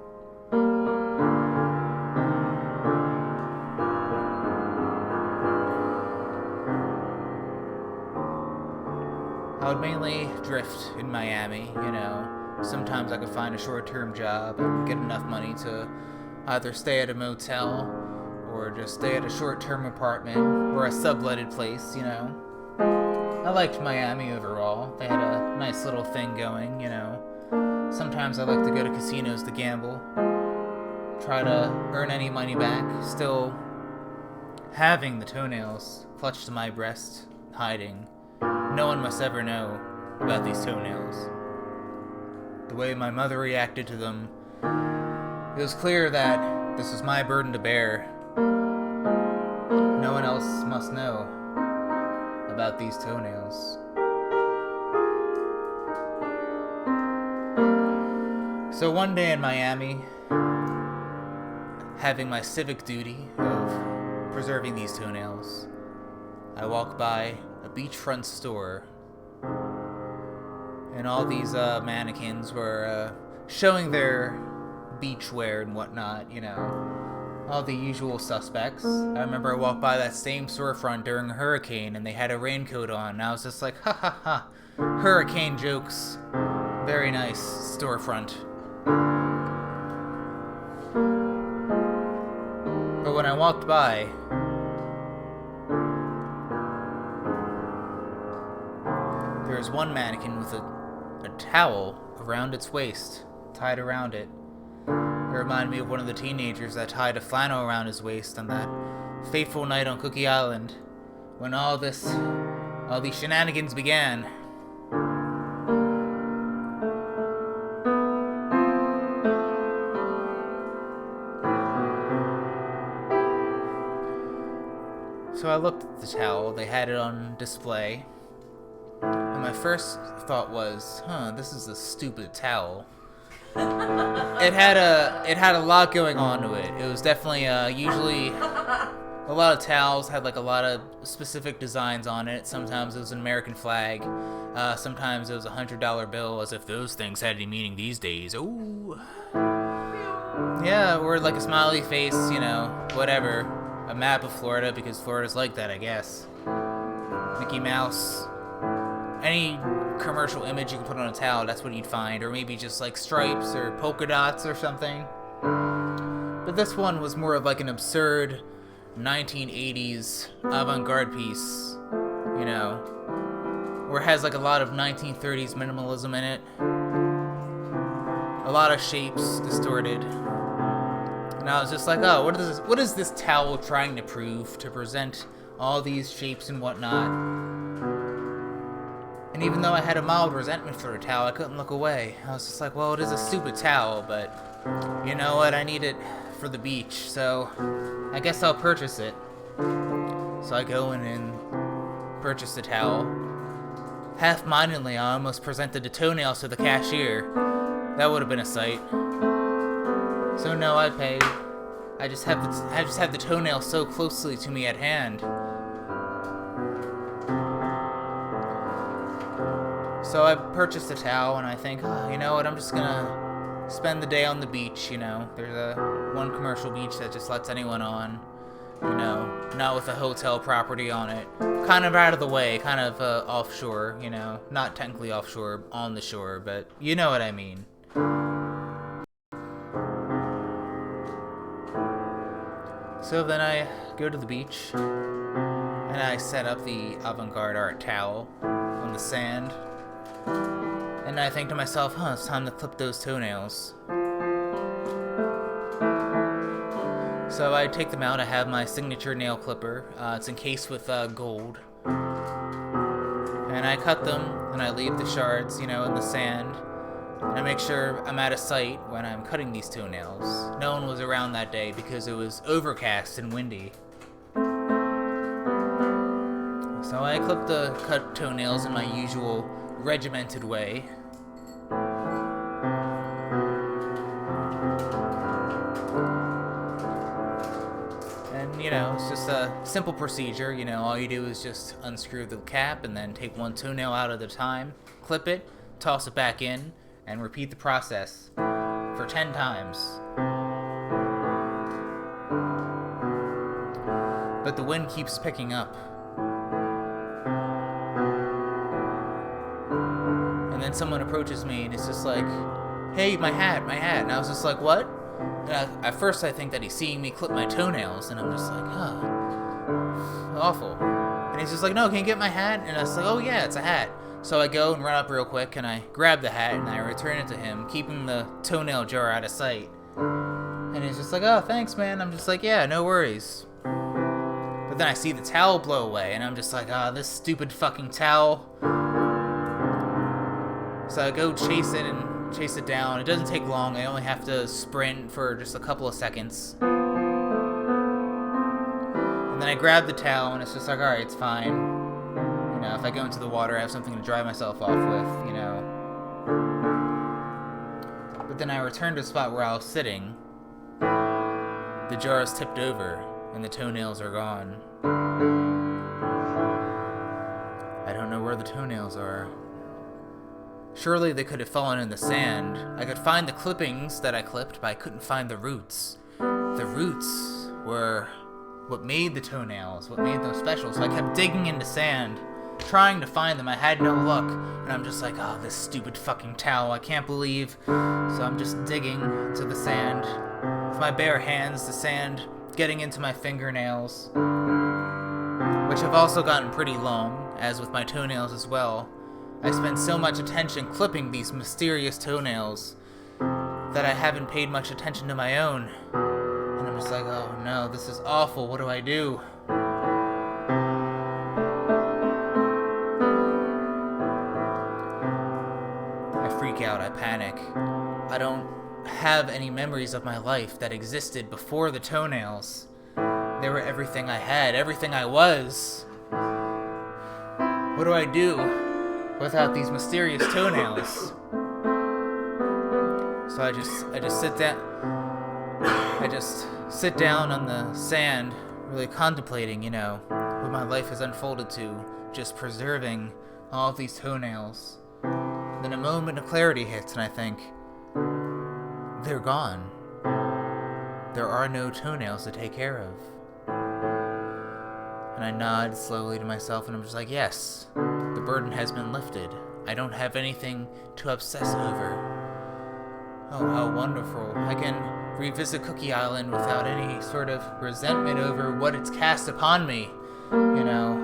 I would mainly drift in Miami, you know. Sometimes I could find a short-term job and get enough money to either stay at a motel or just stay at a short-term apartment or a subletted place, you know. I liked Miami overall. They had a nice little thing going, you know. Sometimes I like to go to casinos to gamble, try to earn any money back, still having the toenails clutched to my breast, hiding. No one must ever know about these toenails. The way my mother reacted to them, it was clear that this was my burden to bear. No one else must know about these toenails. So one day in Miami, having my civic duty of preserving these toenails, I walked by a beachfront store, and all these mannequins were showing their beachwear and whatnot, you know, all the usual suspects. I remember I walked by that same storefront during a hurricane, and they had a raincoat on, and I was just like, ha ha ha, hurricane jokes, very nice storefront. But when I walked by, there was one mannequin with a towel around its waist, tied around it. It reminded me of one of the teenagers that tied a flannel around his waist on that fateful night on Cookie Island, when all these shenanigans began. So I looked at the towel, they had it on display, and my first thought was, this is a stupid towel. It had a lot going on to it. It was definitely, usually, a lot of towels had like a lot of specific designs on it. Sometimes it was an American flag, sometimes it was a $100 bill, as if those things had any meaning these days. Ooh. Yeah, or like a smiley face, you know, whatever. A map of Florida, because Florida's like that, I guess. Mickey Mouse. Any commercial image you can put on a towel, that's what you'd find. Or maybe just like stripes or polka dots or something. But this one was more of like an absurd 1980s avant-garde piece, you know, where it has like a lot of 1930s minimalism in it. A lot of shapes distorted. And I was just like, oh, what is this towel trying to prove, to present all these shapes and whatnot? And even though I had a mild resentment for the towel, I couldn't look away. I was just like, well, it is a stupid towel, but you know what? I need it for the beach, so I guess I'll purchase it. So I go in and purchase the towel. Half-mindedly, I almost presented the toenails to the cashier. That would have been a sight. So no, I paid. I just have the toenail so closely to me at hand. So I purchased a towel, and I think, oh, you know what? I'm just gonna spend the day on the beach, you know. There's one commercial beach that just lets anyone on, you know, not with a hotel property on it. Kind of out of the way, kind of offshore, you know. Not technically offshore, on the shore, but you know what I mean. So then I go to the beach, and I set up the avant-garde art towel on the sand, and I think to myself, it's time to clip those toenails. So I take them out. I have my signature nail clipper. It's encased with gold. And I cut them, and I leave the shards, you know, in the sand. And I make sure I'm out of sight when I'm cutting these toenails. No one was around that day because it was overcast and windy. So I clip the cut toenails in my usual regimented way. And, you know, it's just a simple procedure. You know, all you do is just unscrew the cap and then take one toenail out at a time, clip it, toss it back in, and repeat the process for 10 times. But the wind keeps picking up. And then someone approaches me and it's just like, hey, my hat. And I was just like, what? And at first I think that he's seeing me clip my toenails, and I'm just like, awful. And he's just like, no, can you get my hat? And I was like, oh yeah, it's a hat. So I go and run up real quick, and I grab the hat, and I return it to him, keeping the toenail jar out of sight. And he's just like, oh, thanks, man. I'm just like, yeah, no worries. But then I see the towel blow away, and I'm just like, this stupid fucking towel. So I go chase it and chase it down. It doesn't take long. I only have to sprint for just a couple of seconds. And then I grab the towel, and it's just like, alright, it's fine. You know, if I go into the water, I have something to dry myself off with, you know. But then I return to the spot where I was sitting. The jar is tipped over, and the toenails are gone. I don't know where the toenails are. Surely they could have fallen in the sand. I could find the clippings that I clipped, but I couldn't find the roots. The roots were what made the toenails, what made them special. So I kept digging into sand, trying to find them. I had no luck, and I'm just like, this stupid fucking towel, I can't believe. So I'm just digging to the sand with my bare hands, the sand getting into my fingernails, which have also gotten pretty long, as with my toenails as well. I spend so much attention clipping these mysterious toenails that I haven't paid much attention to my own. And I'm just like, oh no, this is awful, what do I do? I freak out, I panic. I don't have any memories of my life that existed before the toenails. They were everything I had, everything I was. What do I do without these mysterious toenails? So I just sit down. I just sit down on the sand, really contemplating, you know, what my life has unfolded to, just preserving all of these toenails. Then a moment of clarity hits, and I think, they're gone. There are no toenails to take care of. And I nod slowly to myself, and I'm just like, yes, the burden has been lifted. I don't have anything to obsess over. Oh, how wonderful. I can revisit Cookie Island without any sort of resentment over what it's cast upon me. You know,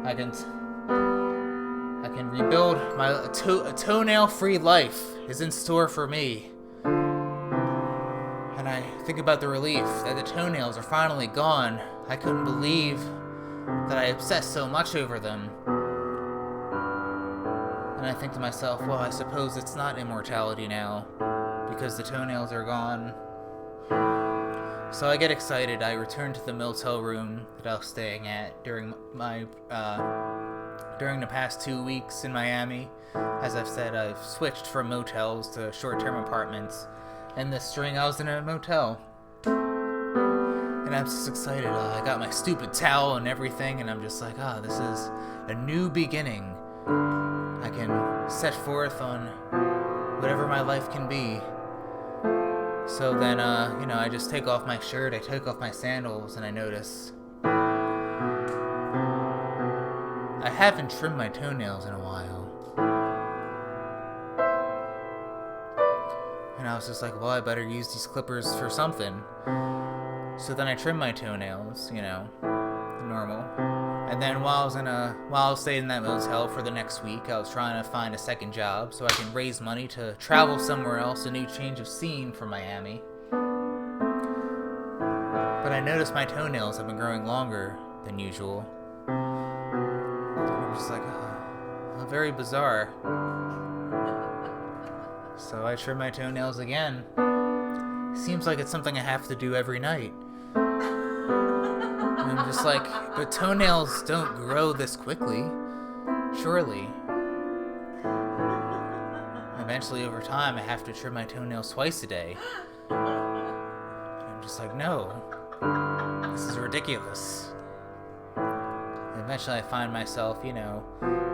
I can rebuild a toenail-free life is in store for me. And I think about the relief that the toenails are finally gone. I couldn't believe that I obsessed so much over them. And I think to myself, well, I suppose it's not immortality now, because the toenails are gone. So I get excited. I return to the motel room that I was staying at during the past 2 weeks in Miami. As I've said, I've switched from motels to short-term apartments, and this string I was in a motel. And I'm just excited. I got my stupid towel and everything, and I'm just like, this is a new beginning. I can set forth on whatever my life can be. So then, I just take off my shirt, I take off my sandals, and I notice I haven't trimmed my toenails in a while. And I was just like, well, I better use these clippers for something. So then I trimmed my toenails, normal. And then while I was staying in that motel for the next week, I was trying to find a second job so I can raise money to travel somewhere else, a new change of scene for Miami. But I noticed my toenails have been growing longer than usual. I'm just like, very bizarre. So I trim my toenails again. Seems like it's something I have to do every night. And I'm just like, but toenails don't grow this quickly. Surely. Eventually, over time, I have to trim my toenails twice a day. And I'm just like, no. This is ridiculous. And eventually I find myself,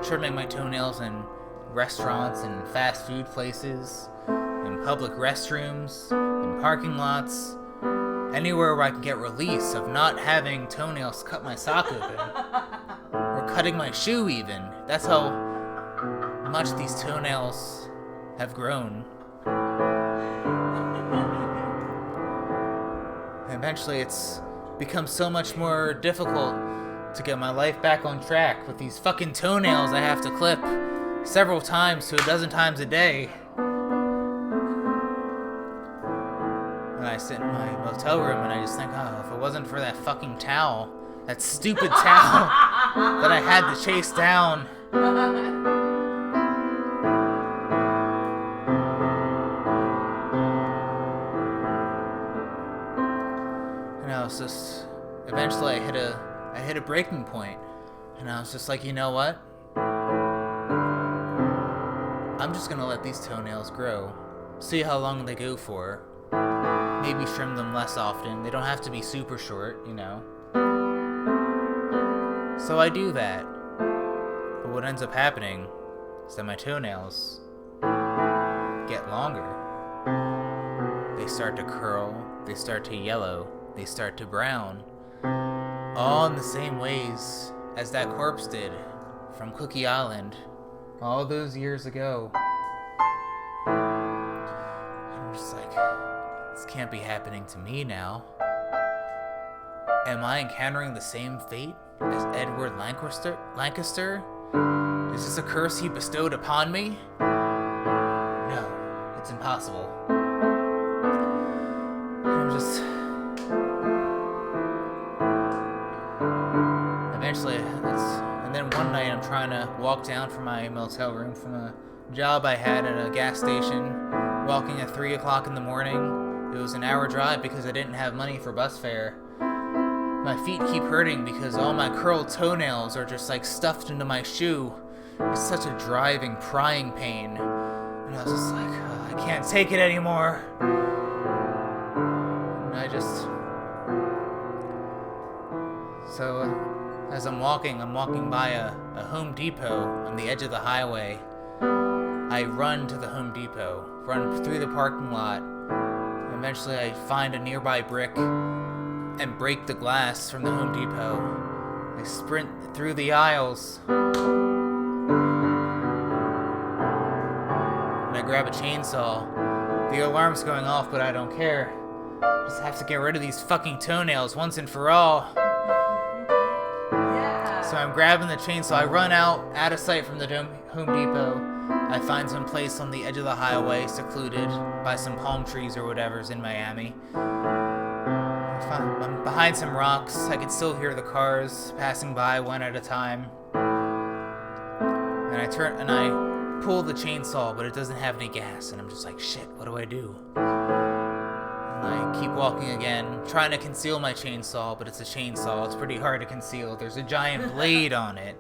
trimming my toenails in restaurants and fast food places, in public restrooms, in parking lots, anywhere where I can get release of not having toenails cut my sock open, or cutting my shoe even. That's how much these toenails have grown. And eventually it's become so much more difficult to get my life back on track with these fucking toenails I have to clip several times to a dozen times a day. And I sit in my motel room and I just think, if it wasn't for that fucking towel, that stupid towel that I had to chase down. And I was just, eventually I hit a breaking point, and I was just like, you know what? I'm just gonna let these toenails grow, see how long they go for, maybe trim them less often. They don't have to be super short, So I do that, but what ends up happening is that my toenails get longer. They start to curl, they start to yellow, they start to brown, all in the same ways as that corpse did from Cookie Island all those years ago. I'm just like, this can't be happening to me now. Am I encountering the same fate as Edward Lancaster? Is this a curse he bestowed upon me? No, it's impossible. I'm just... Eventually, and then one night I'm trying to walk down from my motel room from a job I had at a gas station, walking at 3 o'clock in the morning. It was an hour drive because I didn't have money for bus fare. My feet keep hurting because all my curled toenails are just like stuffed into my shoe. It's such a driving, prying pain. And I was just like, I can't take it anymore. And I just... So, as I'm walking by a Home Depot on the edge of the highway. I run to the Home Depot, run through the parking lot. And eventually I find a nearby brick and break the glass from the Home Depot. I sprint through the aisles. And I grab a chainsaw. The alarm's going off, but I don't care. I just have to get rid of these fucking toenails once and for all. Yeah. So I'm grabbing the chainsaw. I run out of sight from the Home Depot. I find some place on the edge of the highway, secluded by some palm trees or whatever's in Miami. I'm behind some rocks. I can still hear the cars passing by one at a time. And I pull the chainsaw, but it doesn't have any gas. And I'm just like, shit, what do I do? And I keep walking again, trying to conceal my chainsaw, but it's a chainsaw. It's pretty hard to conceal. There's a giant blade on it,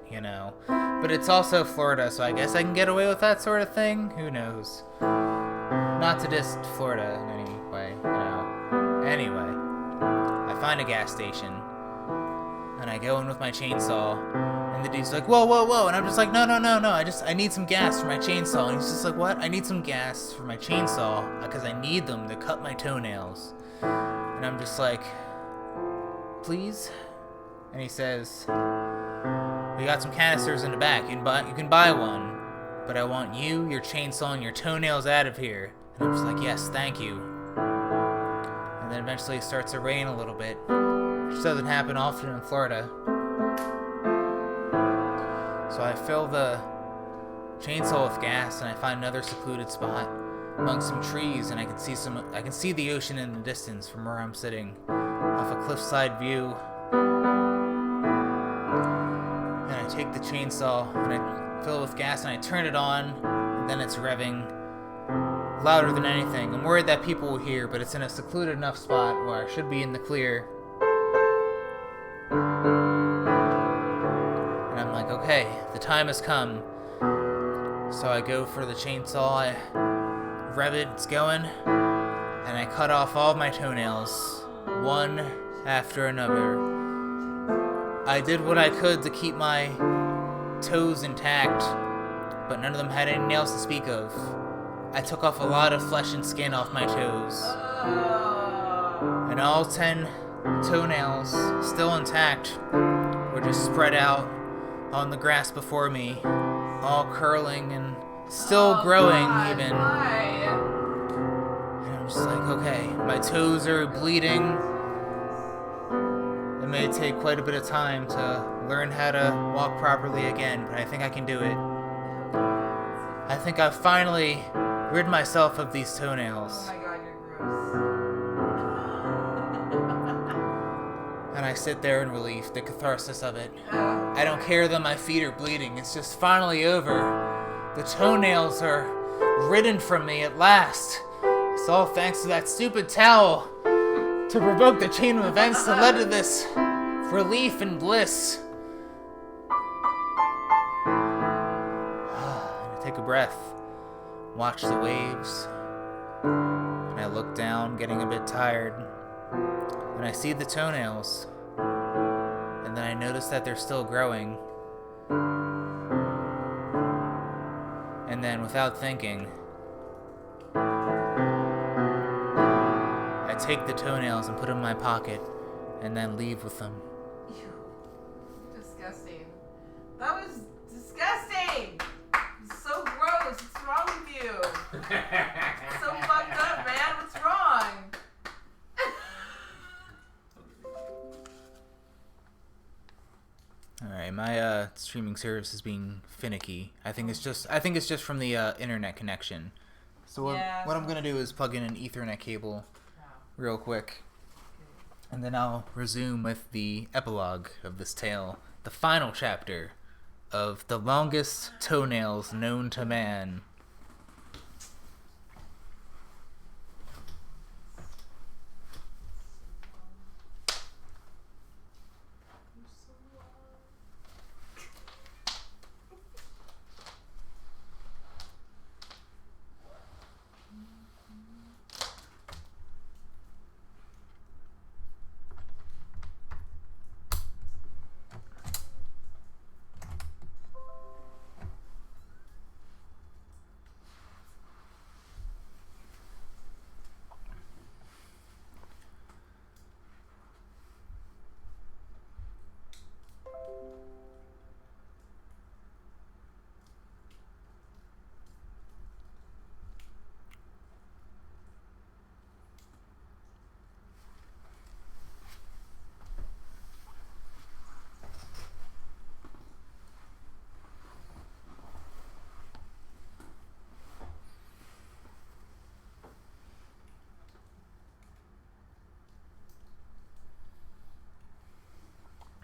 But it's also Florida, so I guess I can get away with that sort of thing? Who knows? Not to diss Florida in any way, Anyway, I find a gas station, and I go in with my chainsaw, and And the dude's like, whoa, whoa, whoa. And I'm just like, no. I need some gas for my chainsaw. And he's just like, what? I need some gas for my chainsaw because I need them to cut my toenails. And I'm just like, please? And he says, we got some canisters in the back. You can buy one. But I want you, your chainsaw, and your toenails out of here. And I'm just like, yes, thank you. And then eventually it starts to rain a little bit. Which doesn't happen often in Florida. So I fill the chainsaw with gas, and I find another secluded spot among some trees, and I can see the ocean in the distance from where I'm sitting, off a cliffside view. And I take the chainsaw and I fill it with gas, and I turn it on, and then it's revving louder than anything. I'm worried that people will hear, but it's in a secluded enough spot where I should be in the clear. I'm like, okay, the time has come. So I go for the chainsaw, I rev it, it's going, and I cut off all my toenails, one after another. I did what I could to keep my toes intact, but none of them had any nails to speak of. I took off a lot of flesh and skin off my toes. And all 10 toenails, still intact, were just spread out on the grass before me, all curling and still growing even. And I'm just like, okay, my toes are bleeding. It may take quite a bit of time to learn how to walk properly again, but I think I can do it. I think I've finally rid myself of these toenails. Oh my god, you're gross. And I sit there in relief, the catharsis of it. I don't care that my feet are bleeding. It's just finally over. The toenails are ridden from me at last. It's all thanks to that stupid towel to provoke the chain of events that led to this relief and bliss. I take a breath, watch the waves, and I look down, getting a bit tired, and I see the toenails. And then I notice that they're still growing. And then, without thinking, I take the toenails and put them in my pocket, and then leave with them. Ew. Disgusting. That was disgusting! It's so gross. What's wrong with you? It's so fucked up, man. What's wrong? Alright, my streaming service is being finicky. I think it's just from the internet connection. So what I'm gonna do is plug in an Ethernet cable real quick, and then I'll resume with the epilogue of this tale, the final chapter of the longest toenails known to man.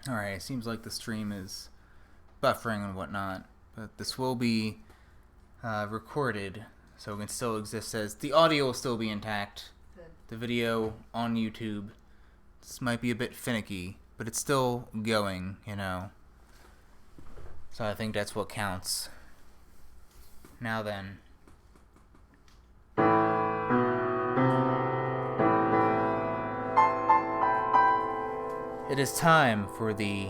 Alright, it seems like the stream is buffering and whatnot, but this will be recorded, so it can still exist as the audio will still be intact. Good. The video on YouTube. This might be a bit finicky, but it's still going, you know. So I think that's what counts. Now then. It is time for the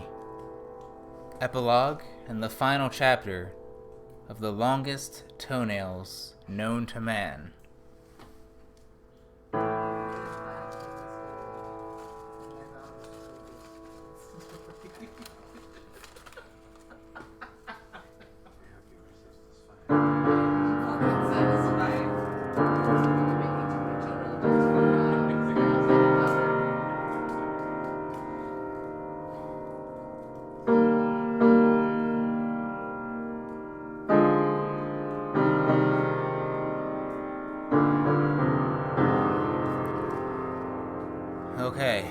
epilogue and the final chapter of the longest toenails known to man. Okay.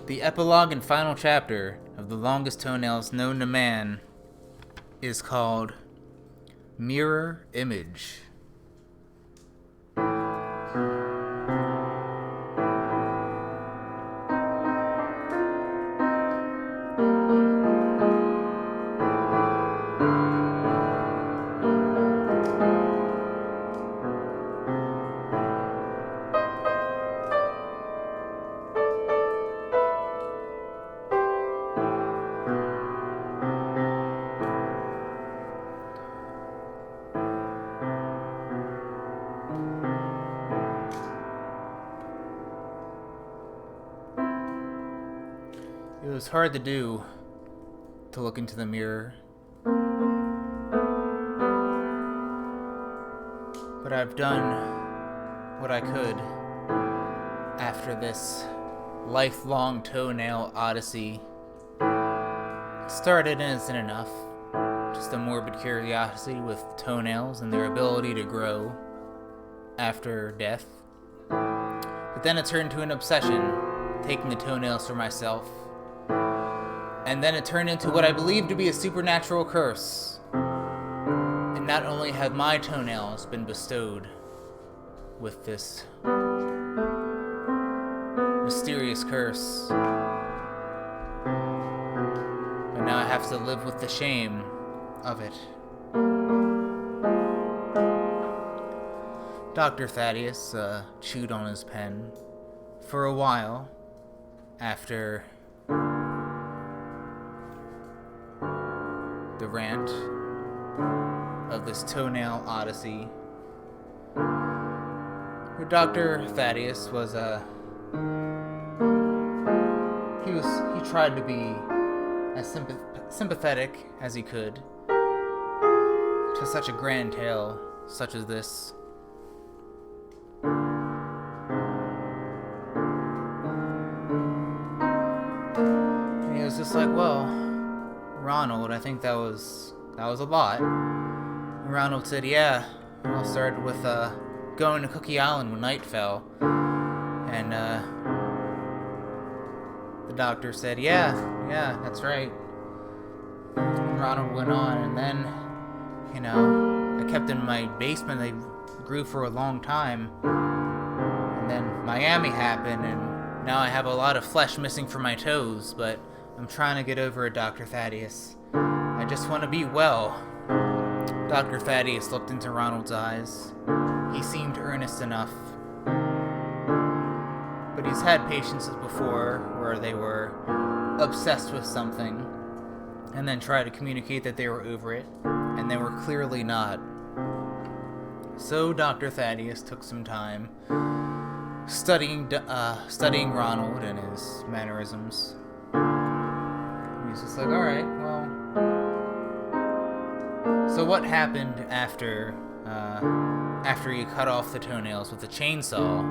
The epilogue and final chapter of the longest toenails known to man is called Mirror Image. It was hard to do, to look into the mirror. But I've done what I could after this lifelong toenail odyssey. It started innocent enough, just a morbid curiosity with toenails and their ability to grow after death. But then it turned to an obsession, taking the toenails for myself. And then it turned into what I believe to be a supernatural curse. And not only have my toenails been bestowed with this mysterious curse, but now I have to live with the shame of it. Dr. Thaddeus chewed on his pen for a while after the rant of this toenail odyssey. Dr. Thaddeus was he tried to be as sympathetic as he could to such a grand tale such as this. And he was just like, well, Ronald, I think that was a lot. And Ronald said, yeah, it all started with going to Cookie Island when night fell. And the doctor said, yeah, that's right. And Ronald went on, and then, I kept in my basement. They grew for a long time. And then Miami happened, and now I have a lot of flesh missing from my toes, but I'm trying to get over it, Dr. Thaddeus. I just want to be well. Dr. Thaddeus looked into Ronald's eyes. He seemed earnest enough. But he's had patients before where they were obsessed with something and then tried to communicate that they were over it, and they were clearly not. So Dr. Thaddeus took some time studying Ronald and his mannerisms. He's just like, alright, well, so what happened after you cut off the toenails with a chainsaw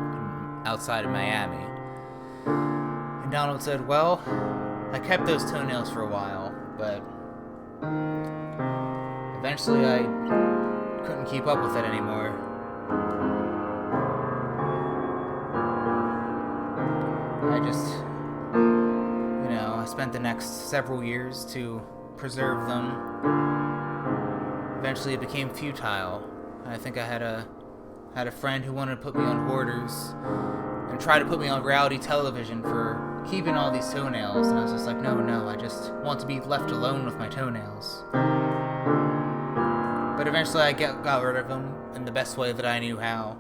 outside of Miami? And Donald said, well, I kept those toenails for a while, but eventually I couldn't keep up with it anymore. I just, I spent the next several years to preserve them. Eventually it became futile. I think I had a friend who wanted to put me on Hoarders and try to put me on reality television for keeping all these toenails, and I was just like, no, I just want to be left alone with my toenails. But eventually I got rid of them in the best way that I knew how.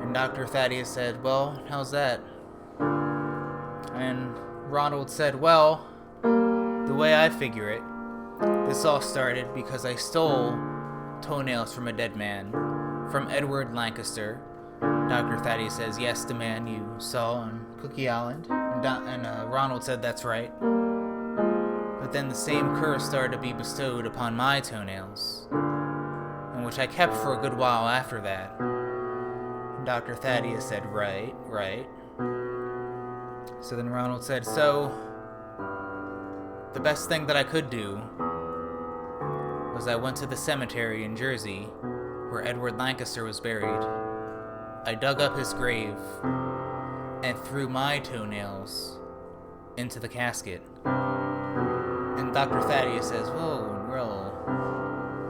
And Dr. Thaddeus said, well, how's that? And Ronald said, well, the way I figure it, this all started because I stole toenails from a dead man, from Edward Lancaster. Dr. Thaddeus says, yes, the man you saw on Cookie Island. And Ronald said, that's right. But then the same curse started to be bestowed upon my toenails, and which I kept for a good while after that. And Dr. Thaddeus said, right. So then Ronald said, so the best thing that I could do was I went to the cemetery in Jersey where Edward Lancaster was buried. I dug up his grave and threw my toenails into the casket. And Dr. Thaddeus says, whoa,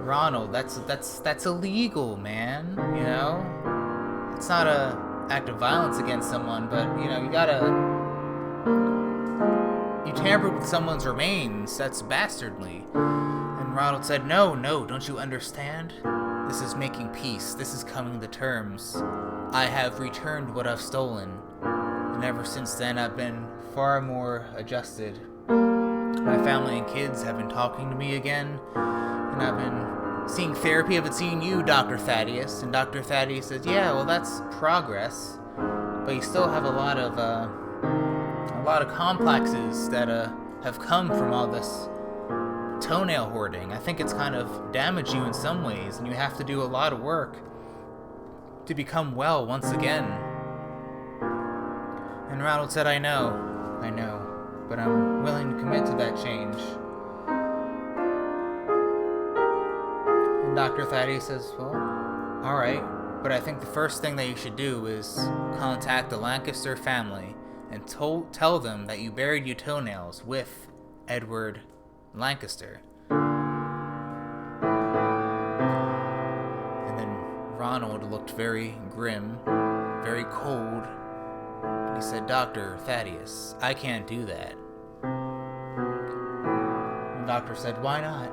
Ronald, that's illegal, man, you know? It's not a act of violence against someone, but, you know, you tampered with someone's remains, that's bastardly. And Ronald said, no, don't you understand? This is making peace, this is coming to terms. I have returned what I've stolen, and ever since then I've been far more adjusted. My family and kids have been talking to me again, and I've been seeing therapy. I've been seeing you, Dr. Thaddeus. And Dr. Thaddeus says, yeah, well, that's progress, but you still have a lot of complexes that have come from all this toenail hoarding. I think it's kind of damaged you in some ways, and you have to do a lot of work to become well once again. And Ronald said, I know, but I'm willing to commit to that change. And Dr. Thaddeus says, well, alright, but I think the first thing that you should do is contact the Lancaster family and tell them that you buried your toenails with Edward Lancaster. And then Ronald looked very grim, very cold, and he said, Dr. Thaddeus, I can't do that. And the doctor said, why not?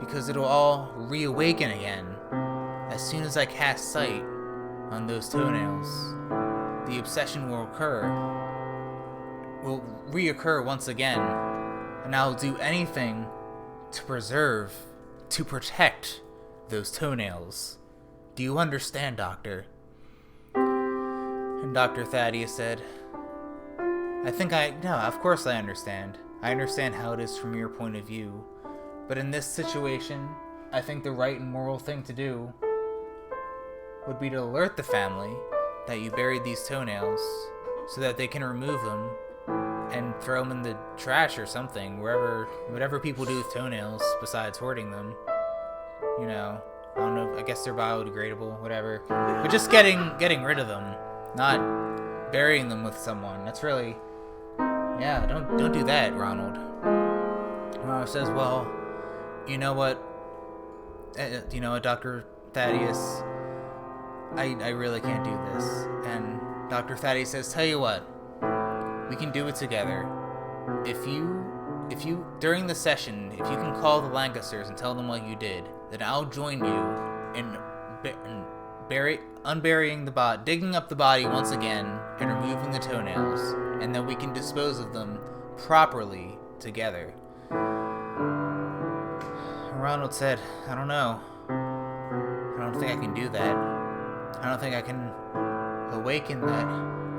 Because it'll all reawaken again. As soon as I cast sight on those toenails, the obsession will reoccur once again, and I'll do anything to protect those toenails. Do you understand, Doctor? And Dr. Thaddeus said, no, of course I understand. I understand how it is from your point of view. But in this situation, I think the right and moral thing to do would be to alert the family that you buried these toenails so that they can remove them and throw them in the trash or something, whatever people do with toenails besides hoarding them. You know, I don't know, I guess they're biodegradable, whatever. But just getting rid of them, not burying them with someone. That's really, yeah, don't do that, Ronald. Ronald says, well, you know what, Dr. Thaddeus, I really can't do this. And Dr. Thaddeus says, tell you what, we can do it together. If you during the session, if you can call the Lancasters and tell them what you did, then I'll join you in unburying the body, digging up the body once again, and removing the toenails, and then we can dispose of them properly together. Ronald said, I don't know. I don't think I can do that. I don't think I can awaken that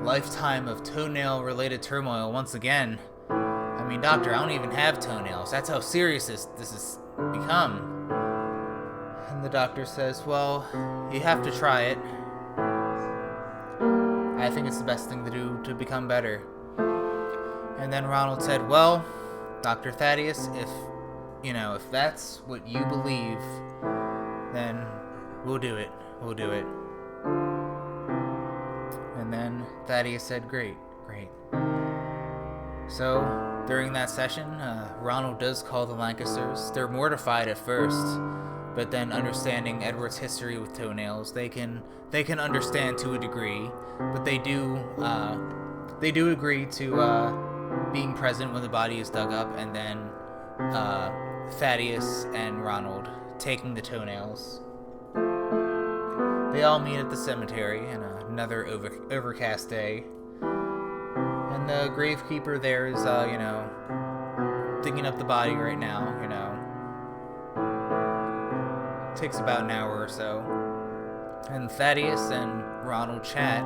lifetime of toenail-related turmoil once again. I mean, Doctor, I don't even have toenails. That's how serious this has become. And the doctor says, well, you have to try it. I think it's the best thing to do to become better. And then Ronald said, well, Dr. Thaddeus, if that's what you believe, then we'll do it. And then Thaddeus said, great. So, during that session, Ronald does call the Lancasters. They're mortified at first, but then understanding Edward's history with toenails, they can understand to a degree, but they do agree to being present when the body is dug up, and then Thaddeus and Ronald taking the toenails. They all meet at the cemetery on another overcast day. And And the gravekeeper there is, digging up the body right now, Takes about an hour or so. And Thaddeus and Ronald chat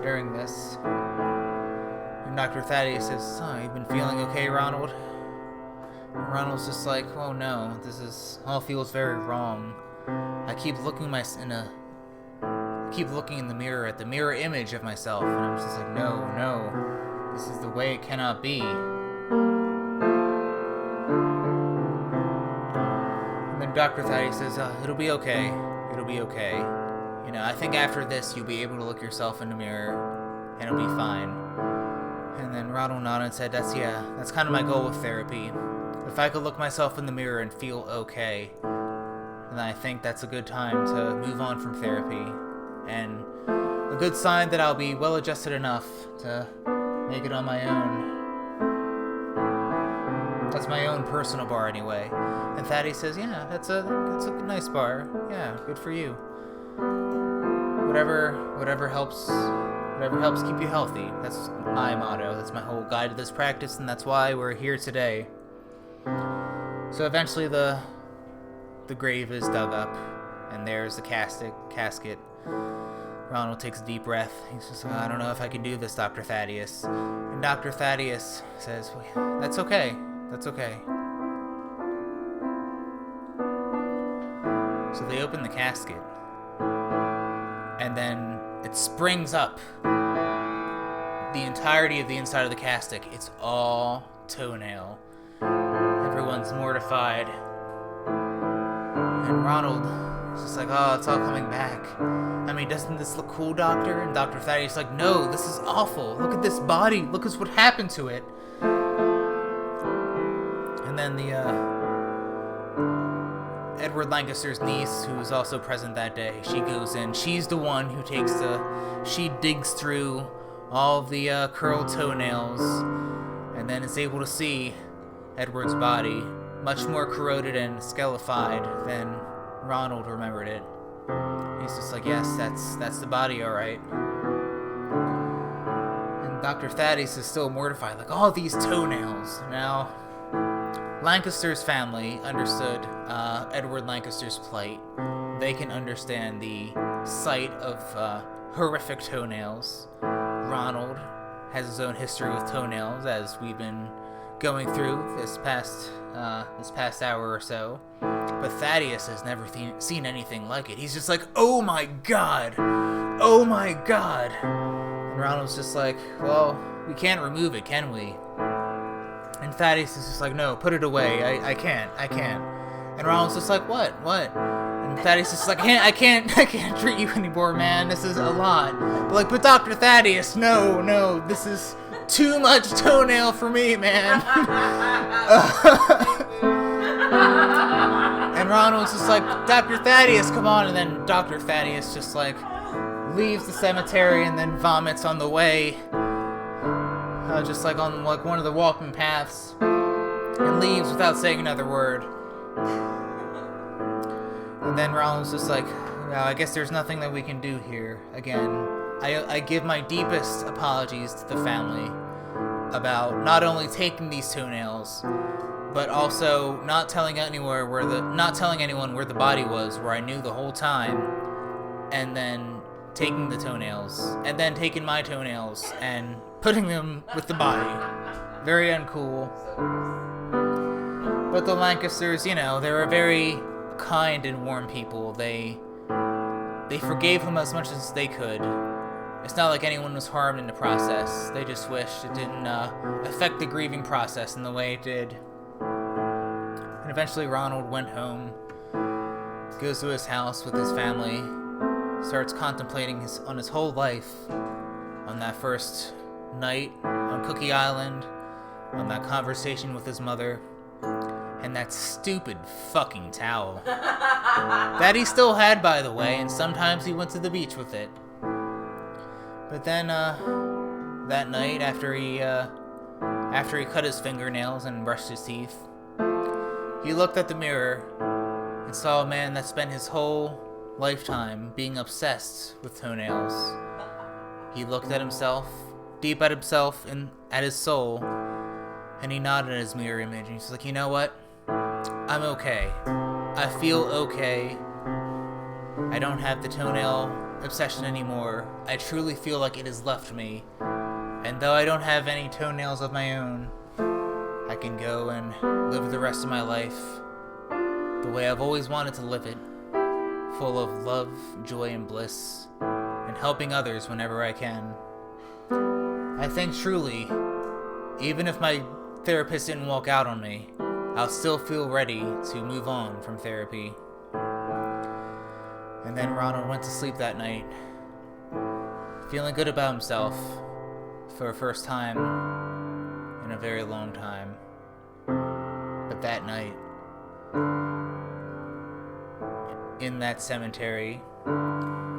during this. And Dr. Thaddeus says, "Oh, you've been feeling okay, Ronald?" And Ronald's just like, "Oh no, this is all feels very wrong. I keep looking in the mirror at the mirror image of myself, and I'm just like, no, this is the way it cannot be." And then Dr. Thaddeus says, "It'll be okay. It'll be okay. I think after this you'll be able to look yourself in the mirror, and it'll be fine." And then Ronald nodded and said, that's kind of my goal with therapy. If I could look myself in the mirror and feel okay, then I think that's a good time to move on from therapy. And a good sign that I'll be well adjusted enough to make it on my own. That's my own personal bar anyway. And Thaddeus says, "Yeah, that's a nice bar. Yeah, good for you. Whatever helps keep you healthy. That's my motto. That's my whole guide to this practice, and that's why we're here today." So eventually the grave is dug up, and there's the casket. Ronald takes a deep breath. He's just like, "I don't know if I can do this, Dr. Thaddeus." And Dr. Thaddeus says, "Well, that's okay. That's okay." So they open the casket, and then it springs up. The entirety of the inside of the casket, it's all toenail. Everyone's mortified. And Ronald is just like, "Oh, it's all coming back. I mean, doesn't this look cool, Doctor?" And Dr. Thaddeus is like, "No, this is awful. Look at this body. Look at what happened to it." And then the Edward Lancaster's niece, who was also present that day, she goes in. She's the one who she digs through all of the curled toenails, and then is able to see Edward's body, much more corroded and scalified than Ronald remembered it. He's just like, "Yes, that's the body, all right." And Dr. Thaddeus is still mortified, like, all these toenails. Now, Lancaster's family understood Edward Lancaster's plight. They can understand the sight of horrific toenails. Ronald has his own history with toenails, as we've been going through this past hour or so. But Thaddeus has never seen anything like it. He's just like, "Oh my god! Oh my god!" And Ronald's just like, "Well, we can't remove it, can we?" And Thaddeus is just like, "No, put it away. I can't. And Ronald's just like, What? And Thaddeus is like, I can't treat you anymore, man. This is a lot." But Dr. Thaddeus, no, this is too much toenail for me, man. And Ronald's just like, "Dr. Thaddeus, come on." And then Dr. Thaddeus just like leaves the cemetery and then vomits on the way. Just like on one of the walking paths, and leaves without saying another word. And then Ronald's just like, "Well, I guess there's nothing that we can do here." Again, I give my deepest apologies to the family about not only taking these toenails, but also not telling anyone where the body was, where I knew the whole time, and then taking the toenails, and then taking my toenails and putting them with the body. Very uncool. But the Lancasters, they're a very kind and warm people. They forgave him as much as they could. It's not like anyone was harmed in the process. They just wished it didn't affect the grieving process in the way it did. And eventually Ronald went home, goes to his house with his family, starts contemplating on his whole life, on that first night on Cookie Island, on that conversation with his mother, and that stupid fucking towel. That he still had, by the way, and sometimes he went to the beach with it. But then, that night, after he cut his fingernails and brushed his teeth, he looked at the mirror and saw a man that spent his whole lifetime being obsessed with toenails. He looked at himself deep at himself and at his soul, and he nodded at his mirror image, and he's like, you know what? I'm okay. I feel okay. I don't have the toenail obsession anymore. I truly feel like it has left me. And though I don't have any toenails of my own, I can go and live the rest of my life the way I've always wanted to live it, full of love, joy, and bliss, and helping others whenever I can. I think truly, even if my therapist didn't walk out on me, I'll still feel ready to move on from therapy. And then Ronald went to sleep that night, feeling good about himself for the first time in a very long time. But that night, in that cemetery,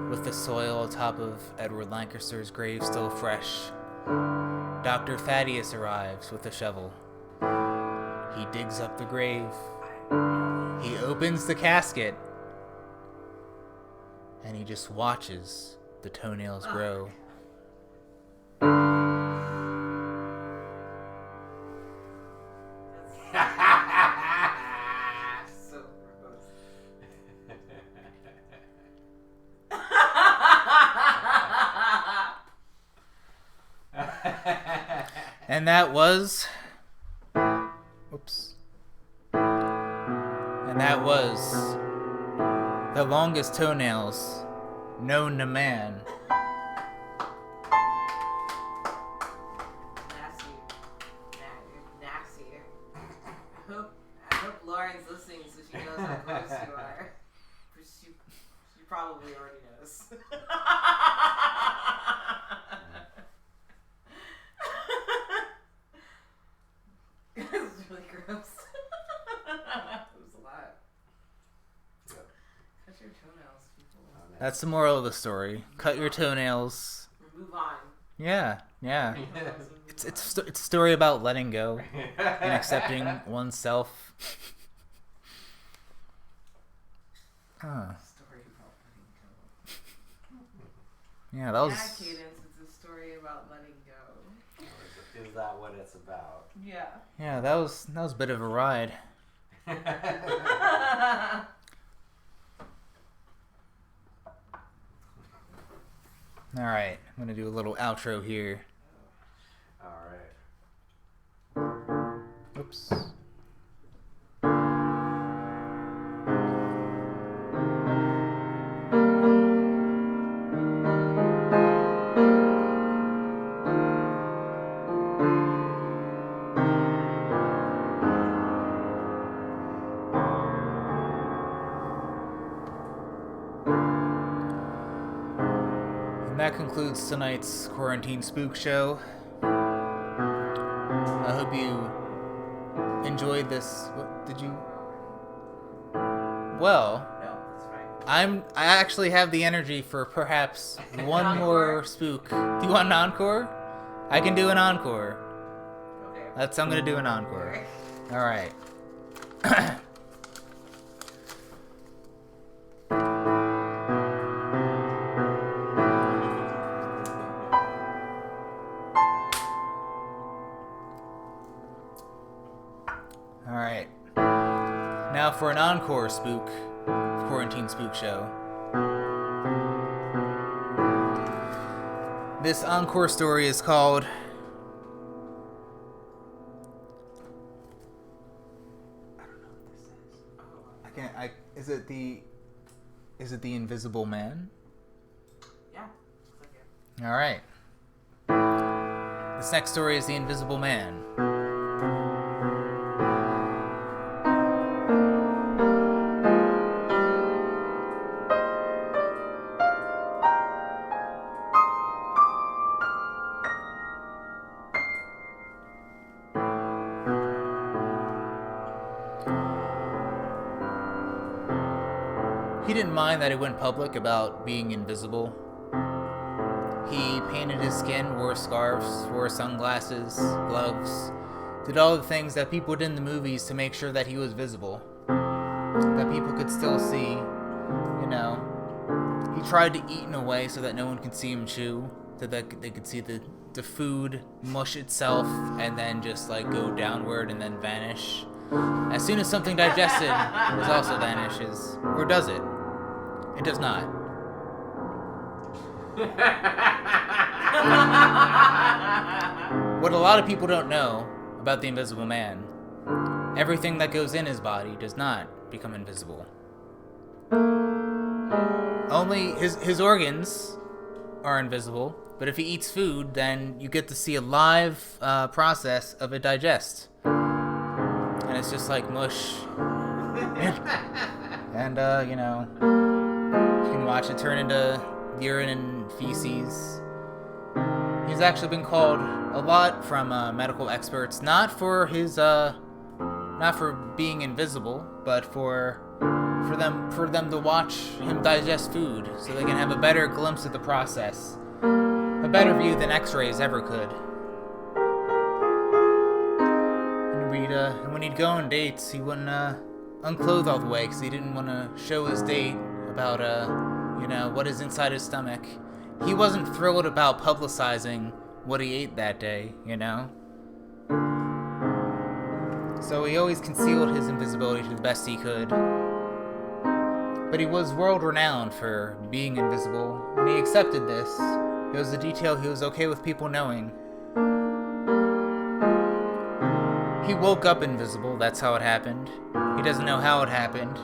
with the soil atop of Edward Lancaster's grave still fresh, Dr. Thaddeus arrives with a shovel. He digs up the grave. He opens the casket. And he just watches the toenails grow. So gross. And that was... Oops. And that was... the longest toenails known to man. Nasty. Nasty. I hope Lauren's listening so she knows how gross you are. She probably already knows. This is really gross. It was a lot. Cut your toenails, people. That's the moral of the story. Cut your toenails. Move on. Yeah. It's a story about letting go and accepting oneself. Huh. Story about letting go. Yeah, that was... Yeah, Cadence, it's a story about letting go. Is that what it's about? Yeah. Yeah, that was a bit of a ride. All right, I'm gonna do a little outro here. Alright. Oops. And that concludes tonight's Quarantine Spook Show. I hope you enjoyed this. What did you? Well, No, that's fine. I actually have the energy for perhaps one more spook. Do you want an encore? I can do an encore. Okay. I'm gonna do an encore. All right. All right. Now for an encore spook, Quarantine Spook Show. This encore story is called Is it the Invisible Man? Yeah. Looks like it. All right. This next story is the Invisible Man. He didn't mind that it went public about being invisible. He painted his skin, wore scarves, wore sunglasses, gloves, did all the things that people did in the movies to make sure that he was visible. That people could still see, you know. He tried to eat in a way so that no one could see him chew. so that they could see the food mush itself and then just like go downward and then vanish. As soon as something digested, it also vanishes. Or does it? It does not. What a lot of people don't know about the Invisible Man, everything that goes in his body does not become invisible. Only his organs are invisible, but if he eats food, then you get to see a live process of it digest. And it's just like mush. And, you know, you can watch it turn into urine and feces. He's actually been called a lot from medical experts, not for being invisible, but for them to watch him digest food, so they can have a better glimpse of the process, a better view than X-rays ever could. And when he'd go on dates, he wouldn't unclothe all the way because he didn't want to show his date about what is inside his stomach. He wasn't thrilled about publicizing what he ate that day, you know? So he always concealed his invisibility to the best he could. But he was world-renowned for being invisible, and he accepted this. It was a detail he was okay with people knowing. He woke up invisible, that's how it happened. He doesn't know how it happened.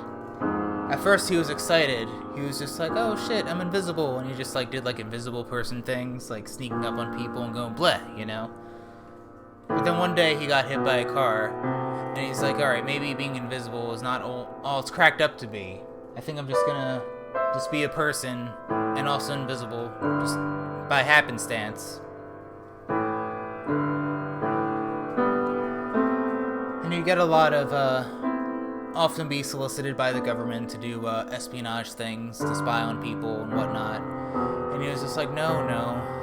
At first he was excited. He was just like, oh shit, I'm invisible. And he just like did like invisible person things, like sneaking up on people and going bleh, you know? But then one day he got hit by a car, and he's like, alright, maybe being invisible is not all it's cracked up to be. I think I'm just gonna be a person and also invisible, just by happenstance. And you get a lot of, often be solicited by the government to do espionage things, to spy on people and whatnot. And he was just like, no,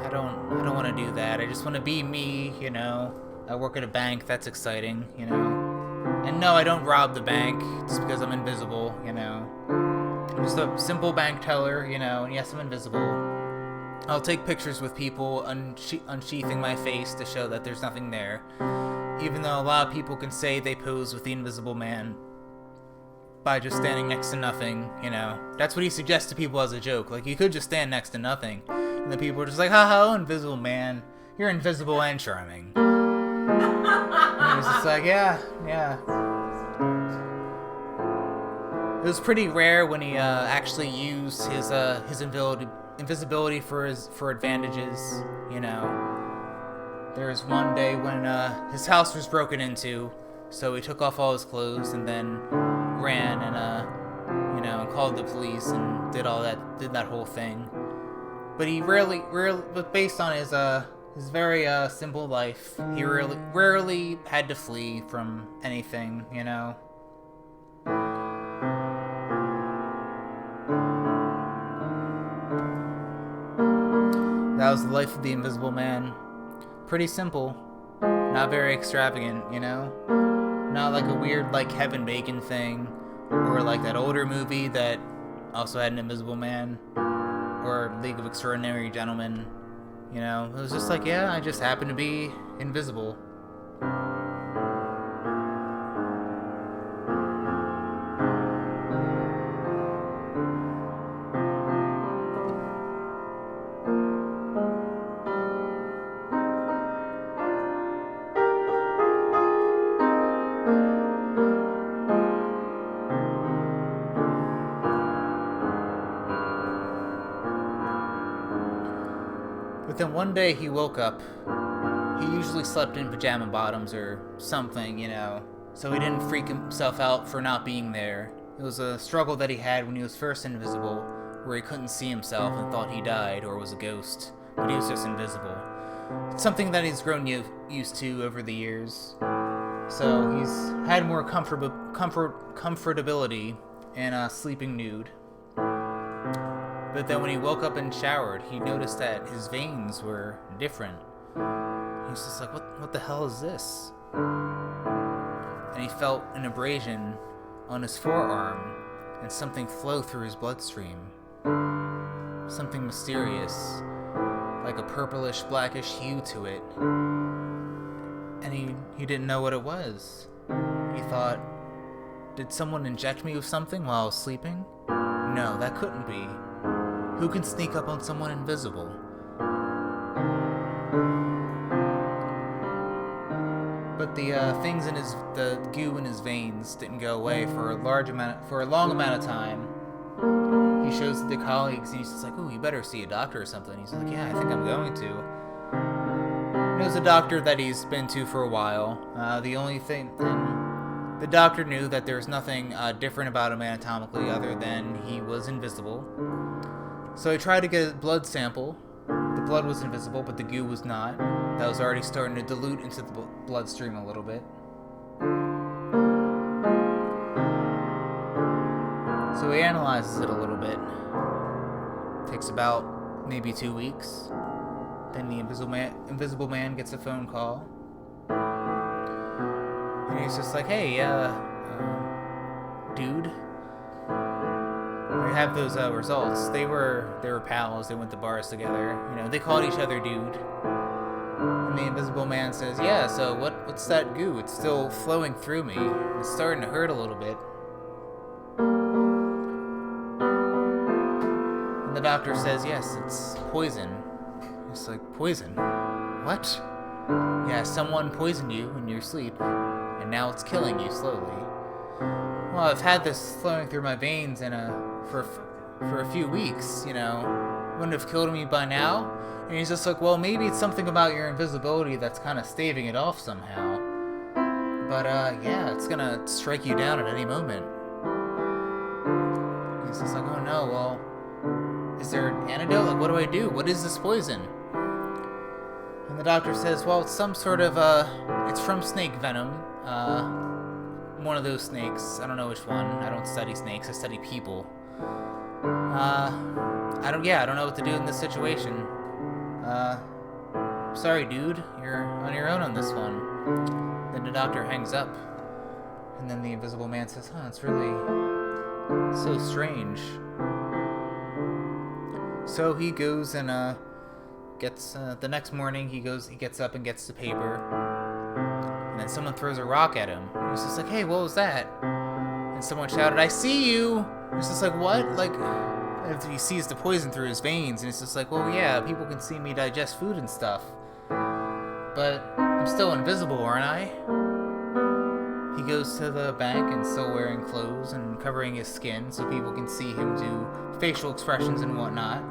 I don't want to do that. I just want to be me, you know. I work at a bank, that's exciting, you know. And no, I don't rob the bank just because I'm invisible, you know. I'm just a simple bank teller, you know, and yes, I'm invisible. I'll take pictures with people unsheathing my face to show that there's nothing there. Even though a lot of people can say they pose with the Invisible Man by just standing next to nothing, you know. That's what he suggests to people as a joke. Like, you could just stand next to nothing. And the people are just like, haha, Invisible Man. You're invisible and charming. And he was just like, yeah. It was pretty rare when he actually used his invisibility for advantages, you know. There was one day when his house was broken into, so he took off all his clothes and then ran and called the police and did that whole thing. But he but based on his very simple life, he rarely had to flee from anything, you know. That was the life of the Invisible Man. Pretty simple, not very extravagant, you know? Not like a weird, like, Kevin Bacon thing, or like that older movie that also had an Invisible Man, or League of Extraordinary Gentlemen, you know? It was just like, yeah, I just happen to be invisible. But then one day he woke up. He usually slept in pajama bottoms or something, you know, so he didn't freak himself out for not being there. It was a struggle that he had when he was first invisible, where he couldn't see himself and thought he died or was a ghost, but he was just invisible. It's something that he's grown used to over the years. So he's had more comfortability in sleeping nude. But then when he woke up and showered, he noticed that his veins were different. He was just like, what the hell is this? And he felt an abrasion on his forearm and something flow through his bloodstream. Something mysterious. like a purplish, blackish hue to it. And he didn't know what it was. He thought, did someone inject me with something while I was sleeping? No, that couldn't be. Who can sneak up on someone invisible? But the things in the goo in his veins didn't go away for a long amount of time. He shows it to colleagues, and he's just like, "Oh, you better see a doctor or something." He's like, "Yeah, I think I'm going to." There's a doctor that he's been to for a while. The only thing, the doctor knew that there was nothing different about him anatomically other than he was invisible. So he tried to get a blood sample. The blood was invisible, but the goo was not. That was already starting to dilute into the bloodstream a little bit. So he analyzes it a little bit. Takes about maybe 2 weeks. Then the invisible man gets a phone call. And he's just like, "Hey, dude, we have those results. They were pals. They went to bars together. You know, they called each other dude." And the invisible man says, "Yeah, so what's that goo? It's still flowing through me. It's starting to hurt a little bit." And the doctor says, "Yes, it's poison." It's like, "Poison? What?" "Yeah, someone poisoned you in your sleep, and now it's killing you slowly." "Well, I've had this flowing through my veins for a few weeks, you know. Wouldn't have killed me by now?" And he's just like, "Well, maybe it's something about your invisibility that's kind of staving it off somehow. But, yeah, it's gonna strike you down at any moment." He's just like, "Oh no, well, is there an antidote? Like, what do I do? What is this poison?" And the doctor says, "Well, it's some sort of, it's from snake venom. One of those snakes. I don't know which one. I don't study snakes. I study people. I don't know what to do in this situation. Sorry, dude. You're on your own on this one." Then the doctor hangs up. And then the invisible man says, "It's really so strange." So he goes and, gets, the next morning he gets up and gets the paper. And then someone throws a rock at him. He's just like, "Hey, what was that?" And someone shouted, "I see you!" He's just like, "What?" Like, after he sees the poison through his veins, and it's just like, "Well, yeah, people can see me digest food and stuff. But I'm still invisible, aren't I?" He goes to the bank and still wearing clothes and covering his skin so people can see him do facial expressions and whatnot.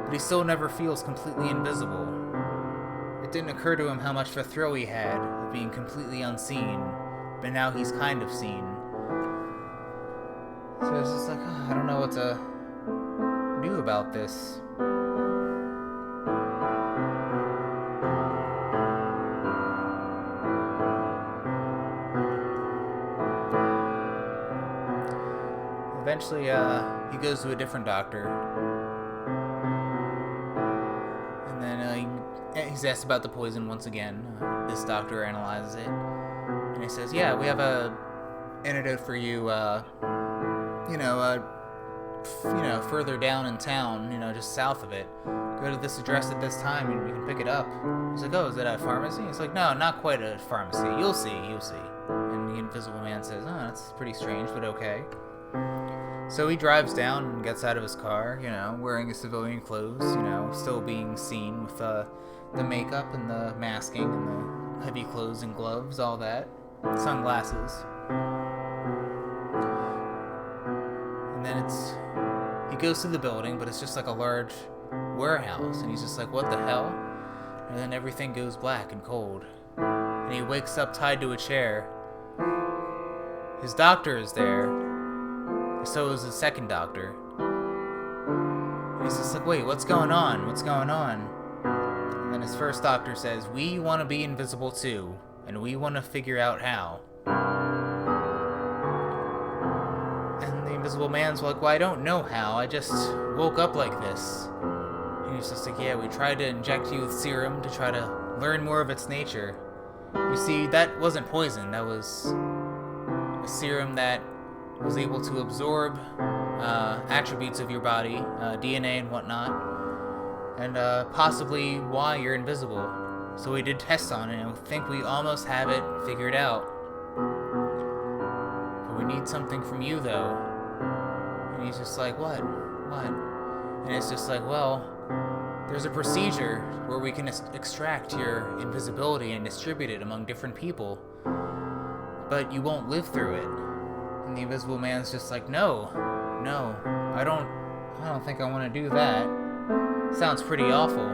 But he still never feels completely invisible. It didn't occur to him how much of a thrill he had of being completely unseen, but now he's kind of seen. So it's just like, I don't know what to do about this. Eventually, he goes to a different doctor. And then he's asked about the poison once again. This doctor analyzes it. And he says, "Yeah, we have a antidote for you, further down in town, just south of it. Go to this address at this time and you can pick it up." He's like, "Oh, is it a pharmacy?" He's like, "No, not quite a pharmacy. You'll see. And the invisible man says, "Oh, that's pretty strange, but okay." So he drives down and gets out of his car, wearing his civilian clothes, still being seen with the makeup and the masking and the heavy clothes and gloves, all that. Sunglasses. And then he goes to the building, but it's just like a large warehouse, and he's just like, "What the hell?" And then everything goes black and cold. And he wakes up tied to a chair. His doctor is there. So is his second doctor. And he's just like, "Wait, what's going on? What's going on?" And then his first doctor says, "We want to be invisible too, and we want to figure out how." And the invisible man's like, "Well, I don't know how. I just woke up like this." And he's just like, "Yeah, we tried to inject you with serum to try to learn more of its nature. You see, that wasn't poison. That was a serum that was able to absorb attributes of your body, DNA and whatnot, and possibly why you're invisible. So we did tests on it, and we think we almost have it figured out. But we need something from you, though. And he's just like, what? What? And it's just like, well, there's a procedure where we can extract your invisibility and distribute it among different people. But you won't live through it. And the Invisible Man's just like, no, I don't think I want to do that. Sounds pretty awful.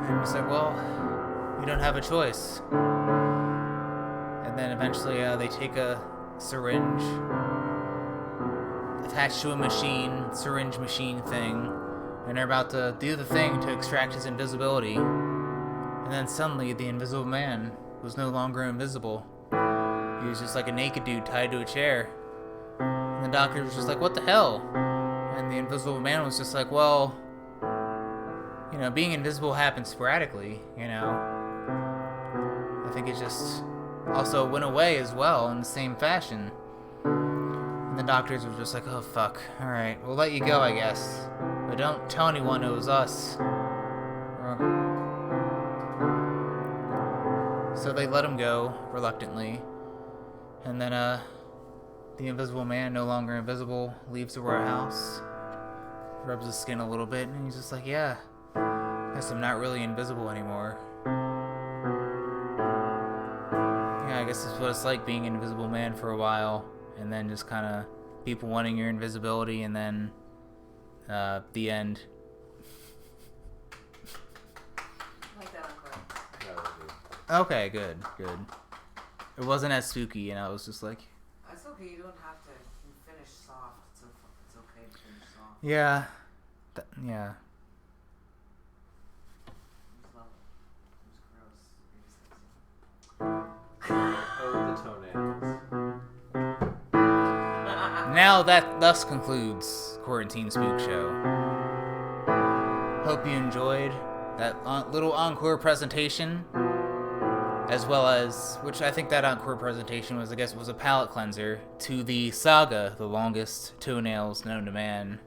And he's like, well, you don't have a choice. And then eventually they take a syringe attached to a syringe machine thing, and they're about to do the thing to extract his invisibility. And then suddenly the Invisible Man was no longer invisible. He was just like a naked dude tied to a chair. And the doctor was just like, what the hell? And the Invisible Man was just like, well, being invisible happens sporadically, I think it just also went away as well in the same fashion. And the doctors were just like, oh fuck, alright, we'll let you go, I guess. But don't tell anyone it was us. So they let him go, reluctantly. And then, the Invisible Man, no longer invisible, leaves the warehouse, rubs his skin a little bit, and he's just like, yeah, guess I'm not really invisible anymore. Yeah, I guess that's what it's like being an Invisible Man for a while, and then just kind of people wanting your invisibility, and then, the end. Like that, Uncle. That was good. Okay, good. It wasn't as spooky, and I was just like, That's okay. You don't have to finish soft. It's okay to finish soft. yeah, yeah. It was lovely. It was gross. Oh, the toenails. Now that thus concludes Quarantine Spook Show. Hope you enjoyed that little encore presentation, as well as, which I think that encore presentation was a palate cleanser to the saga, the longest toenails known to man.